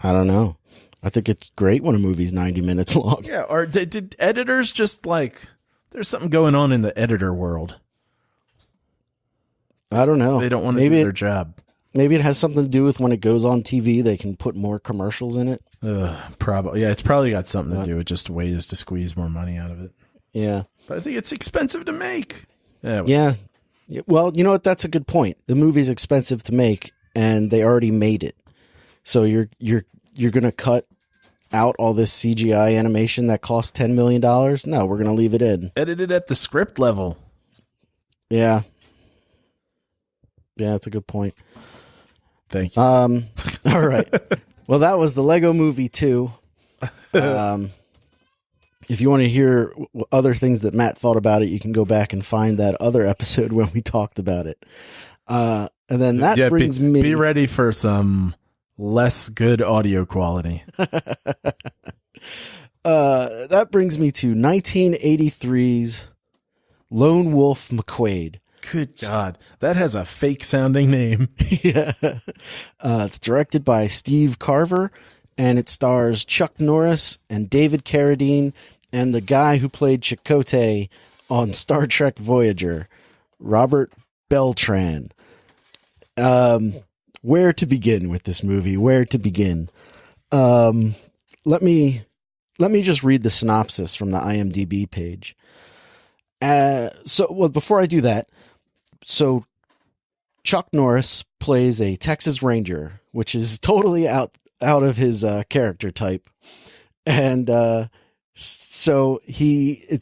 I don't know. I think it's great when a movie's 90 minutes long. Yeah, or did editors just there's something going on in the editor world? I don't know. They don't want to do their job. Maybe it has something to do with when it goes on TV, they can put more commercials in it. Probably. Yeah, it's probably got something to do with just ways to squeeze more money out of it. Yeah. But I think it's expensive to make. Yeah. Well, you know what? That's a good point. The movie's expensive to make, and they already made it. So you're going to cut out all this CGI animation that costs $10 million? No, we're going to leave it in. Edit it at the script level. Yeah. Yeah, that's a good point. Thank you. All right. Well, that was the Lego Movie 2. If you want to hear other things that Matt thought about it, you can go back and find that other episode when we talked about it. And then that brings me... Be ready for some less good audio quality. That brings me to 1983's Lone Wolf McQuade. Good God. That has a fake sounding name. Yeah. It's directed by Steve Carver, and it stars Chuck Norris and David Carradine and the guy who played Chakotay on Star Trek Voyager, Robert Beltran. Where to begin with this movie? Where to begin? Let me just read the synopsis from the IMDb page. Before I do that, so Chuck Norris plays a Texas Ranger, which is totally out of his character type. And it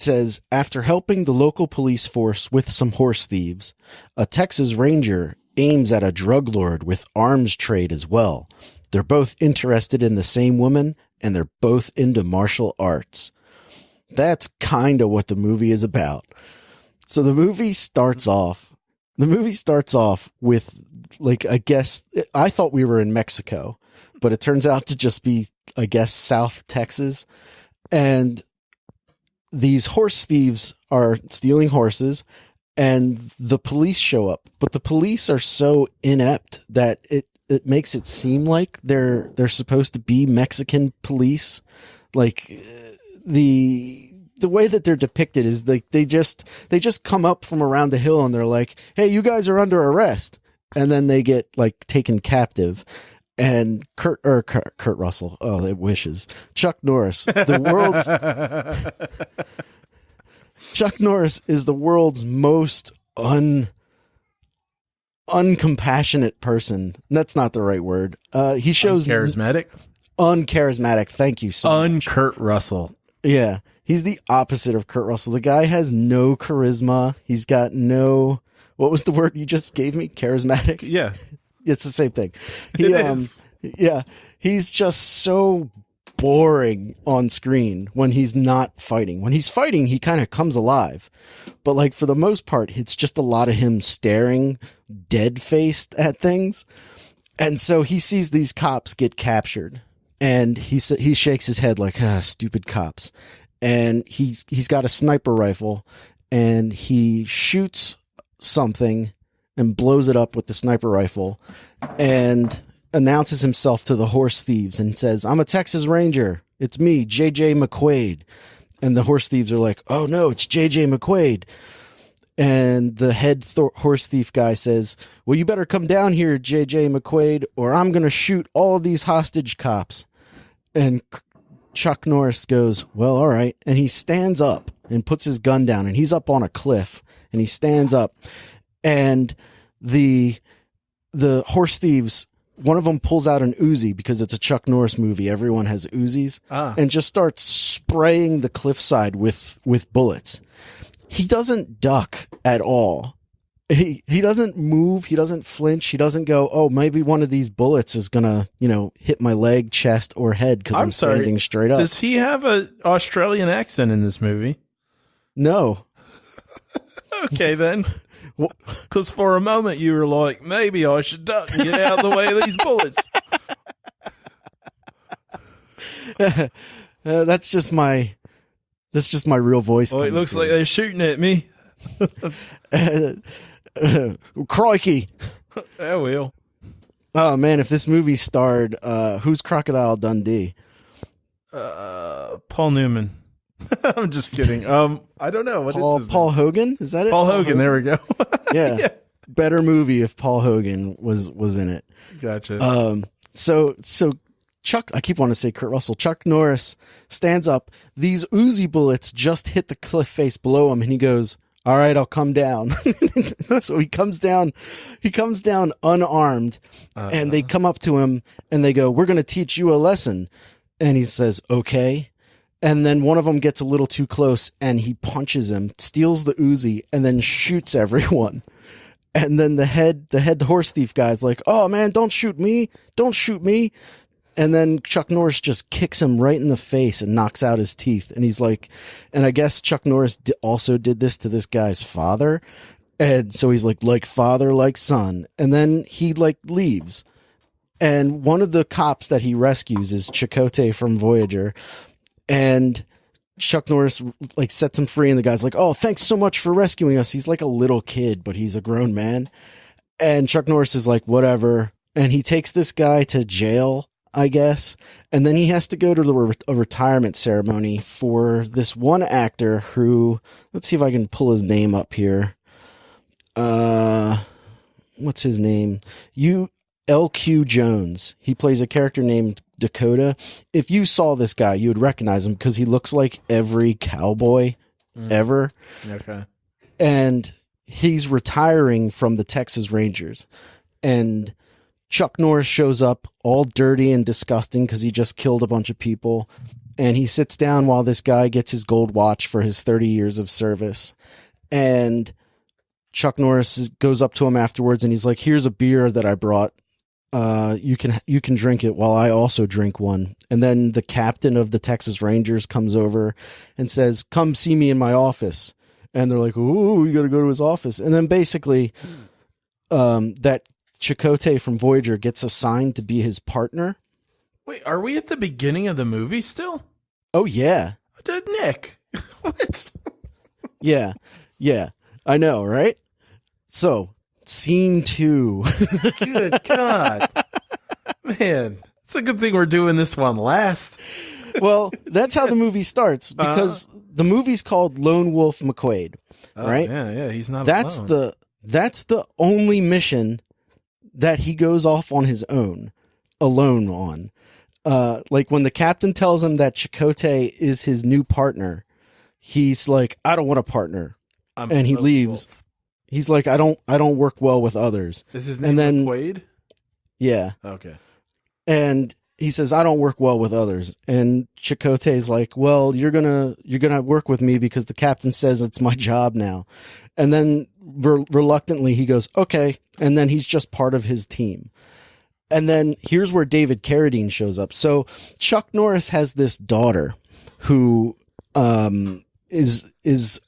says, after helping the local police force with some horse thieves, a Texas Ranger aims at a drug lord with arms trade as well. They're both interested in the same woman, and they're both into martial arts. That's kind of what the movie is about. So the movie starts off with, I guess, I thought we were in Mexico, but it turns out to just be, I guess, South Texas. And these horse thieves are stealing horses, and the police show up. But the police are so inept that it makes it seem like they're supposed to be Mexican police. Like, the way that they're depicted is like they just come up from around a hill and they're like, "Hey, you guys are under arrest," and then they get taken captive. And Kurt Russell, oh, it wishes, Chuck Norris, Chuck Norris is the world's most uncompassionate person. That's not the right word. He shows uncharismatic. Thank you so much. Kurt Russell. Yeah. He's the opposite of Kurt Russell. The guy has no charisma. He's got no, what was the word you just gave me? Charismatic? Yeah. It's the same thing. It is. Yeah. He's just so boring on screen when he's not fighting. When he's fighting, he kind of comes alive. But for the most part, it's just a lot of him staring dead-faced at things. And so he sees these cops get captured. And he shakes his head like, stupid cops. And he's got a sniper rifle, and he shoots something and blows it up with the sniper rifle and announces himself to the horse thieves and says, "I'm a Texas Ranger. It's me, J.J. McQuade." And the horse thieves are like, "Oh no, it's J.J. McQuade." And the head horse thief guy says, "Well, you better come down here, J.J. McQuade, or I'm going to shoot all of these hostage cops." And Chuck Norris goes, well, all right. And he stands up and puts his gun down, and he's up on a cliff, and he stands up, and the horse thieves, one of them pulls out an Uzi because it's a Chuck Norris movie. Everyone has Uzis, and just starts spraying the cliffside with bullets. He doesn't duck at all. He doesn't move. He doesn't flinch. He doesn't go, oh, maybe one of these bullets is going to, hit my leg, chest, or head because I'm standing straight up. Does he have an Australian accent in this movie? No. Okay, then. Because for a moment you were like, maybe I should duck and get out of the way of these bullets. That's just my real voice. Oh, it looks like they're shooting at me. Crikey. I will. Oh man, if this movie starred who's Crocodile Dundee? Paul Newman. I'm just kidding. I don't know. What is Paul Hogan? Is that it? Paul Hogan. There we go. Yeah. Better movie if Paul Hogan was in it. Gotcha. So Chuck, I keep wanting to say Kurt Russell. Chuck Norris stands up. These Uzi bullets just hit the cliff face below him, and he goes, all right, I'll come down. So he comes down unarmed, and they come up to him and they go, we're going to teach you a lesson. And he says, okay. And then one of them gets a little too close and he punches him, steals the Uzi, and then shoots everyone. And then the head horse thief guy's like, oh man, don't shoot me. Don't shoot me. And then Chuck Norris just kicks him right in the face and knocks out his teeth. And he's like, and I guess Chuck Norris also did this to this guy's father. And so he's like father, like son. And then he leaves. And one of the cops that he rescues is Chakotay from Voyager. And Chuck Norris sets him free. And the guy's like, oh, thanks so much for rescuing us. He's like a little kid, but he's a grown man. And Chuck Norris is like, whatever. And he takes this guy to jail, I guess. And then he has to go to a retirement ceremony for this one actor who, let's see if I can pull his name up here. What's his name? L.Q. Jones. He plays a character named Dakota. If you saw this guy, you would recognize him because he looks like every cowboy ever. Okay. And he's retiring from the Texas Rangers. And Chuck Norris shows up all dirty and disgusting because he just killed a bunch of people. And he sits down while this guy gets his gold watch for his 30 years of service. And Chuck Norris goes up to him afterwards and he's like, here's a beer that I brought. You can drink it while I also drink one. And then the captain of the Texas Rangers comes over and says, come see me in my office. And they're like, ooh, you got to go to his office. And then basically, that Chakotay from Voyager gets assigned to be his partner. Wait, are we at the beginning of the movie still? Oh, yeah. Nick. What? Yeah. I know, right? So, scene 2. Good God. Man, it's a good thing we're doing this one last. Well, that's how the movie starts, because the movie's called Lone Wolf McQuade, right? Yeah, he's not alone. That's the only mission that he goes off on his own, alone on. When the captain tells him that Chakotay is his new partner, he's like, I don't want a partner. And he leaves. Wolf. He's like, I don't work well with others. Is his name McQuade? Yeah. Okay. And he says, I don't work well with others. And Chakotay's like, well, you're gonna work with me because the captain says it's my job now. And then reluctantly he goes, okay. And then he's just part of his team. And then here's where David Carradine shows up. So Chuck Norris has this daughter who is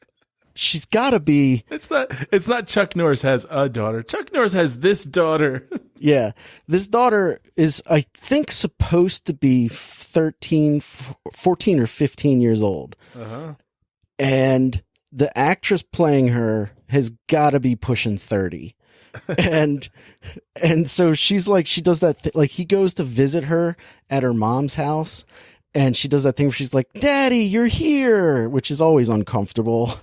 she's got to be. It's not Chuck Norris has a daughter. Chuck Norris has this daughter. Yeah. This daughter is, I think, supposed to be 14 or 15 years old. Uh-huh. And the actress playing her has got to be pushing 30. and so she's like, she does that. He goes to visit her at her mom's house. And she does that thing where she's like, Daddy, you're here, which is always uncomfortable.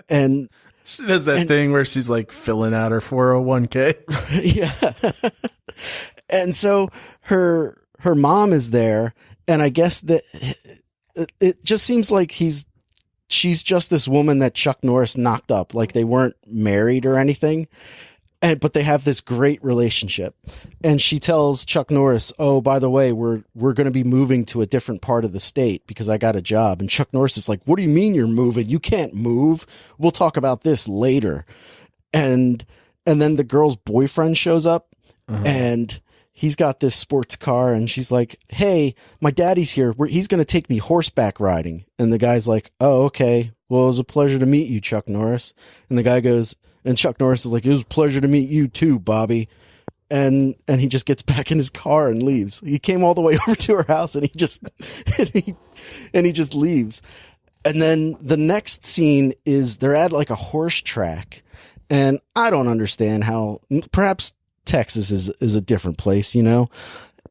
And she does that thing where she's like filling out her 401k. Yeah. And so her mom is there And I guess that it just seems like she's just this woman that Chuck Norris knocked up. Like they weren't married or anything. But they have this great relationship. And she tells Chuck Norris, oh, by the way, we're going to be moving to a different part of the state because I got a job. And Chuck Norris is like, what do you mean you're moving? You can't move. We'll talk about this later. And then the girl's boyfriend shows up and he's got this sports car and she's like, hey, my daddy's here. He's going to take me horseback riding. And the guy's like, oh, okay. Well, it was a pleasure to meet you, Chuck Norris. And the guy goes, and Chuck Norris is like, it was a pleasure to meet you too, Bobby. And he just gets back in his car and leaves. He came all the way over to her house and he just leaves. And then the next scene is they're at like a horse track. And I don't understand how, perhaps Texas is a different place, you know?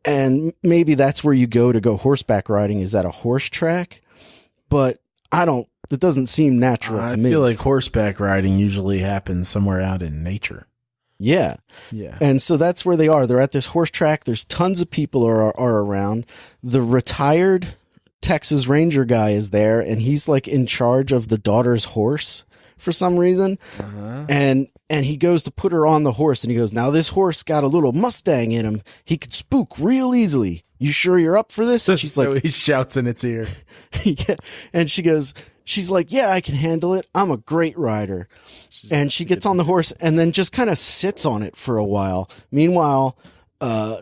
And maybe that's where you go horseback riding is at a horse track. But it doesn't seem natural to me. I feel like horseback riding usually happens somewhere out in nature. Yeah. Yeah. And so that's where they are. They're at this horse track. There's tons of people are around. The retired Texas Ranger guy is there, and he's like in charge of the daughter's horse for some reason. And he goes to put her on the horse, and he goes, now this horse got a little Mustang in him. He could spook real easily. You sure you're up for this? And she's so like, he shouts in its ear. Yeah. And she's like, yeah, I can handle it. I'm a great rider. And she gets on the horse and then just kind of sits on it for a while. Meanwhile,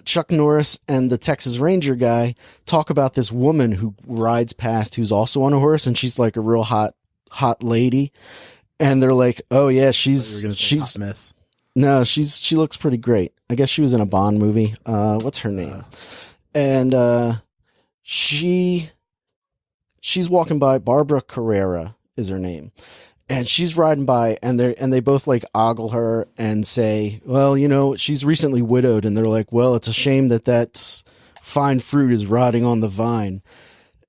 Chuck Norris and the Texas Ranger guy talk about this woman who rides past who's also on a horse, and she's like a real hot lady. And they're like, oh yeah, she's hot mess. No, she looks pretty great. I guess she was in a Bond movie. What's her name? And she's walking by. Barbara Carrera is her name. And she's riding by, and they both like ogle her and say, well, you know, she's recently widowed. And they're like, well, it's a shame that's fine fruit is rotting on the vine.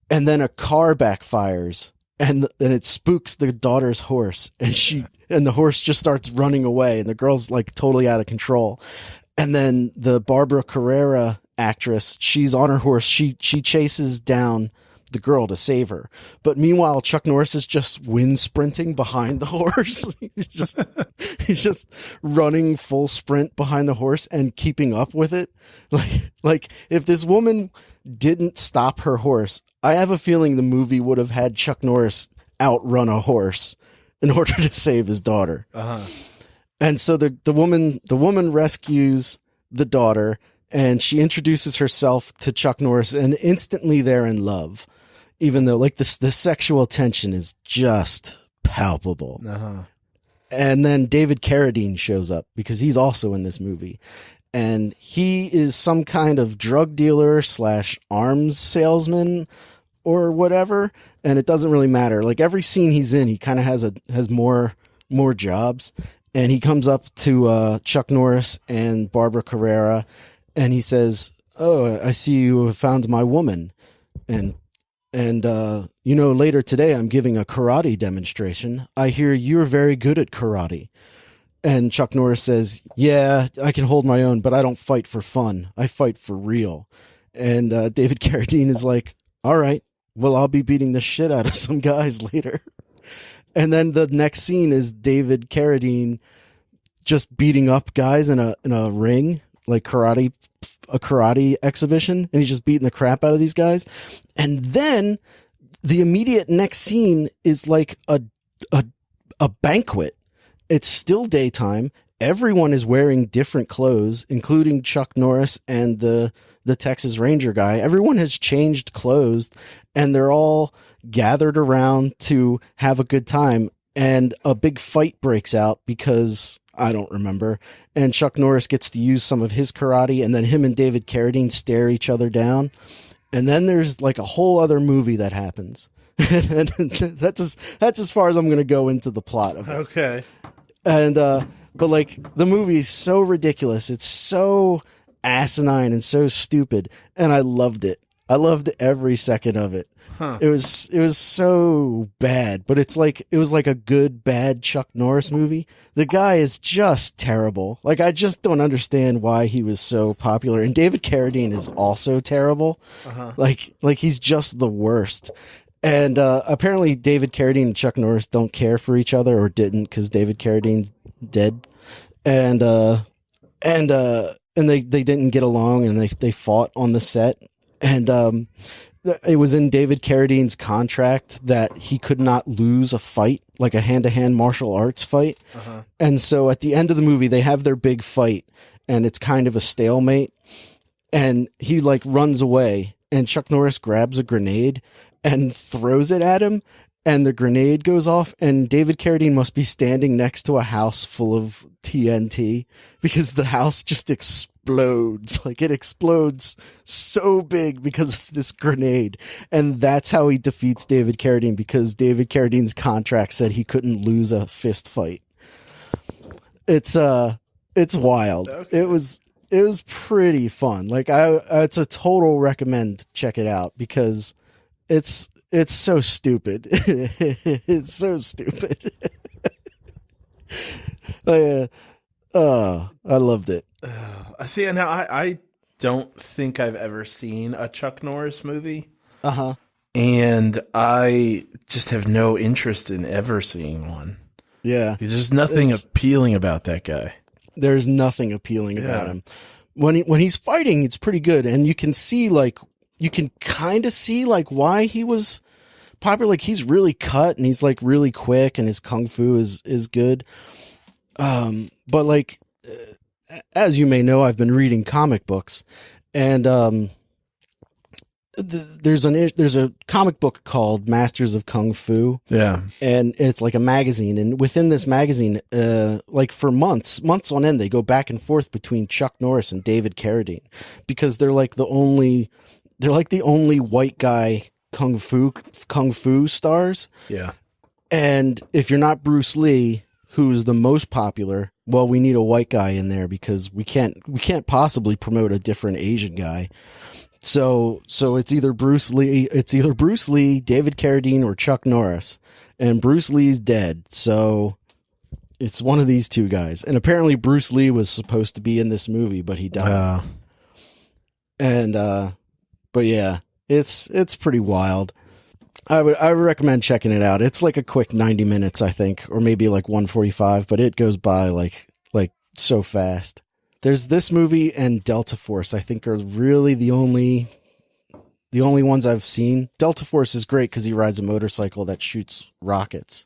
And then a car backfires and it spooks the daughter's horse, and the horse just starts running away, and the girl's like totally out of control. And then the Barbara Carrera actress, she's on her horse. She chases down the girl to save her. But meanwhile, Chuck Norris is just wind sprinting behind the horse. he's just running full sprint behind the horse and keeping up with it. Like if this woman didn't stop her horse, I have a feeling the movie would have had Chuck Norris outrun a horse in order to save his daughter. And so the woman rescues the daughter, and she introduces herself to Chuck Norris, and instantly they're in love. Even though like the sexual tension is just palpable. And then David Carradine shows up because he's also in this movie. And he is some kind of drug dealer / arms salesman or whatever. And it doesn't really matter. Like every scene he's in, he kind of has more jobs. And he comes up to Chuck Norris and Barbara Carrera, and he says, oh, I see you have found my woman. And you know, later today I'm giving a karate demonstration. I hear you're very good at karate. And Chuck Norris says, yeah, I can hold my own, but I don't fight for fun. I fight for real. And David Carradine is like, all right, well, I'll be beating the shit out of some guys later. And then the next scene is David Carradine just beating up guys in a ring, like a karate exhibition, and he's just beating the crap out of these guys. And then the immediate next scene is like a banquet. It's still daytime. Everyone is wearing different clothes, including Chuck Norris and the Texas Ranger guy. Everyone has changed clothes, and they're all gathered around to have a good time. And a big fight breaks out because I don't remember. And Chuck Norris gets to use some of his karate, and then him and David Carradine stare each other down. And then there's like a whole other movie that happens. And that's as far as I'm going to go into the plot of it. Okay. And, but like the movie is so ridiculous. It's so asinine and so stupid. And I loved it. I loved every second of it. Huh. It was so bad, but it was like a good bad Chuck Norris movie. The guy is just terrible. Like, I just don't understand why he was so popular. And David Carradine is also terrible. Uh-huh. Like he's just the worst. And apparently David Carradine and Chuck Norris don't care for each other, or didn't, because David Carradine's dead. And they didn't get along, and they fought on the set. And it was in David Carradine's contract that he could not lose a fight, like a hand-to-hand martial arts fight. Uh-huh. And so at the end of the movie, they have their big fight, and it's kind of a stalemate. And he like runs away, and Chuck Norris grabs a grenade and throws it at him, and the grenade goes off, and David Carradine must be standing next to a house full of TNT, because the house just explodes. Like, it explodes so big because of this grenade. And that's how he defeats David Carradine, because David Carradine's contract said he couldn't lose a fist fight. It's wild. Okay. It was pretty fun. Like, it's a total recommend. Check it out, because it's so stupid. It's so stupid. I loved it. I see. Now I don't think I've ever seen a Chuck Norris movie. Uh-huh. And I just have no interest in ever seeing one. Yeah. There's nothing appealing about that guy. There's nothing appealing about him. When he's fighting, it's pretty good, and you can kind of see like why he was popular. Like, he's really cut, and he's like really quick, and his kung fu is good. But like, as you may know, I've been reading comic books, and there's a comic book called Masters of Kung Fu. Yeah. And it's like a magazine, and within this magazine, like for months on end, they go back and forth between Chuck Norris and David Carradine, because they're like the only white guy kung fu stars. Yeah. And if you're not Bruce Lee, who's the most popular, well, we need a white guy in there, because we can't possibly promote a different Asian guy. So it's either Bruce Lee, David Carradine, or Chuck Norris. And Bruce Lee's dead, so it's one of these two guys. And apparently Bruce Lee was supposed to be in this movie, but he died. But yeah, it's pretty wild. I would recommend checking it out. It's like a quick 90 minutes, I think, or maybe like 145, but it goes by like so fast. There's this movie and Delta Force, I think, are really the only ones I've seen. Delta Force is great because he rides a motorcycle that shoots rockets.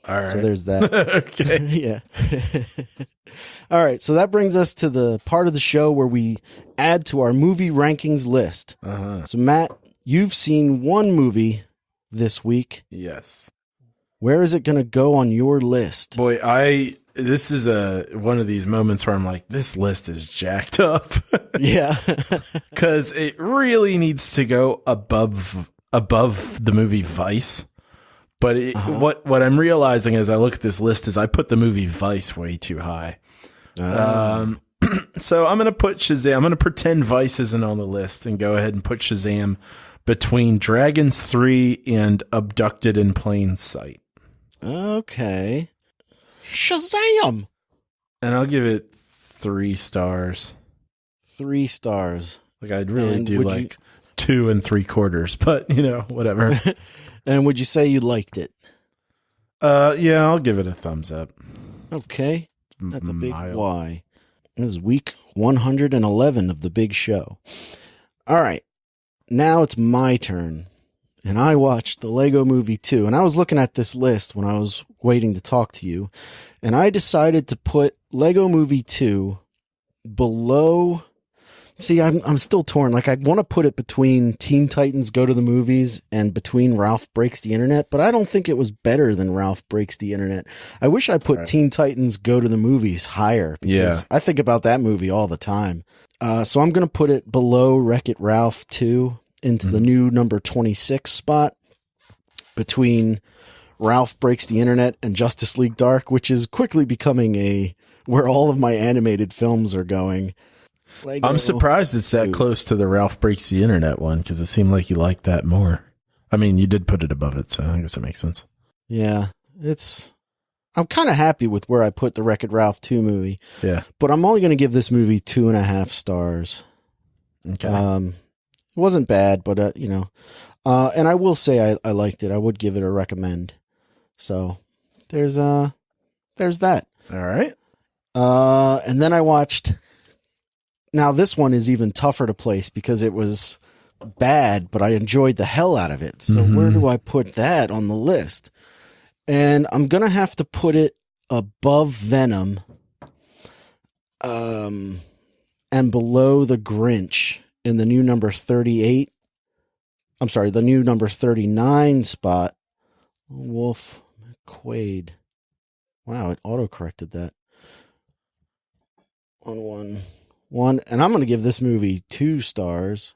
All right. So there's that. Okay. Yeah. All right. So that brings us to the part of the show where we add to our movie rankings list. Uh-huh. So Matt, you've seen one movie this week. Yes. Where is it going to go on your list? Boy, this is one of these moments where I'm like, this list is jacked up. Yeah. Because it really needs to go above the movie Vice. But what I'm realizing as I look at this list is I put the movie Vice way too high. So I'm going to put Shazam. I'm going to pretend Vice isn't on the list and go ahead and put Shazam between Dragons 3 and Abducted in Plain Sight. Okay. Shazam! And I'll give it 3 stars. 3 stars. Like, I'd really And do like 2 3/4, but whatever. And would you say you liked it? Yeah, I'll give it a thumbs up. Okay. That's a big Mild. Y. This is week 111 of the big show. All right. Now it's my turn. And I watched the Lego Movie 2. And I was looking at this list when I was waiting to talk to you. And I decided to put Lego Movie 2 below. See, I'm still torn. Like, I want to put it between Teen Titans Go to the Movies and between Ralph Breaks the Internet, but I don't think it was better than Ralph Breaks the Internet. I wish I put Teen Titans Go to the Movies higher, because I think about that movie all the time. So I'm going to put it below Wreck-It Ralph 2 into the new number 26 spot, between Ralph Breaks the Internet and Justice League Dark, which is quickly becoming where all of my animated films are going. Lego I'm surprised it's that 2. close to the Ralph Breaks the Internet one, because it seemed like you liked that more. I mean, you did put it above it, so I guess it makes sense. Yeah, I'm kind of happy with where I put the Wreck-It Ralph 2 movie. Yeah. But I'm only going to give this movie 2.5 stars. Okay. It wasn't bad, but, and I will say I liked it. I would give it a recommend. So there's that. All right. And then I watched, now this one is even tougher to place because it was bad, but I enjoyed the hell out of it. So where do I put that on the list? And I'm going to have to put it above Venom, and below The Grinch in the new number 38. I'm sorry, the new number 39 spot. Wolf McQuade. Wow, it auto-corrected that. On one. And I'm going to give this movie 2 stars.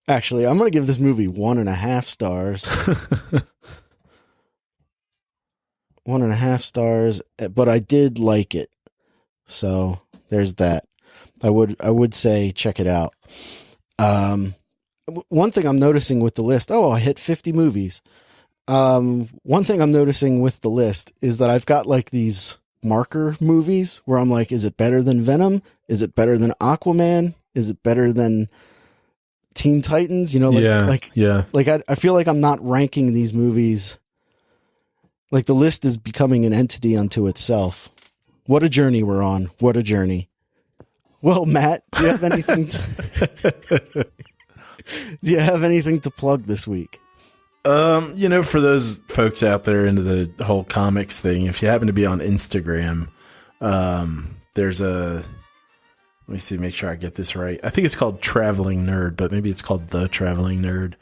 Actually, I'm going to give this movie 1.5 stars. 1.5 stars, but I did like it. So there's that. I would say check it out. One thing I'm noticing with the list, I hit 50 movies. One thing I'm noticing with the list is that I've got like these marker movies where I'm like, is it better than Venom? Is it better than Aquaman? Is it better than Teen Titans? I feel like I'm not ranking these movies. Like the list is becoming an entity unto itself. What a journey we're on. What a journey. Well, Matt, do you have anything to plug this week? For those folks out there into the whole comics thing, if you happen to be on Instagram, there's let me see, make sure I get this right. I think it's called Traveling Nerd, but maybe it's called The Traveling Nerd.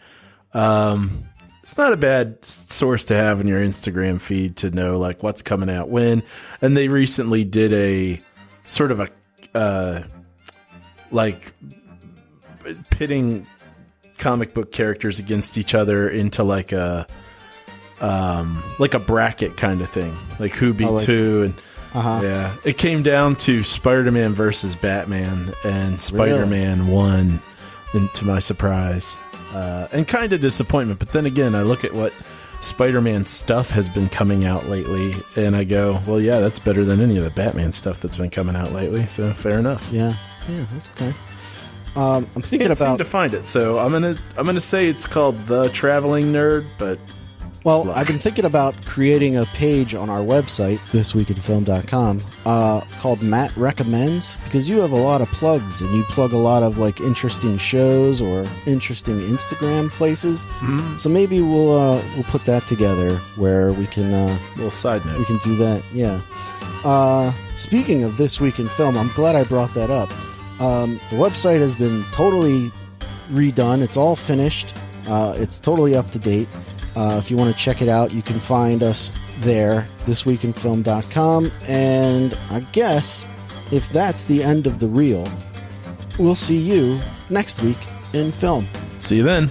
It's not a bad source to have in your Instagram feed to know like what's coming out when. And they recently did a sort of a like pitting comic book characters against each other into like a bracket kind of thing, like who beat who. And yeah, it came down to Spider-Man versus Batman, and Spider-Man won, and to my surprise. And kind of disappointment, but then again, I look at what Spider-Man stuff has been coming out lately, and I go, well, yeah, that's better than any of the Batman stuff that's been coming out lately, so fair enough. Yeah, that's okay. I'm thinking Can't about seem to find it, so I'm gonna say it's called The Traveling Nerd, but well, I've been thinking about creating a page on our website, thisweekinfilm.com, called Matt Recommends, because you have a lot of plugs, and you plug a lot of like interesting shows or interesting Instagram places. So maybe we'll put that together where we can little side note. We can do that. Yeah. Speaking of This Week in Film, I'm glad I brought that up. The website has been totally redone. It's all finished. It's totally up to date. If you want to check it out, you can find us there, thisweekinfilm.com. And I guess if that's the end of the reel, we'll see you next week in film. See you then.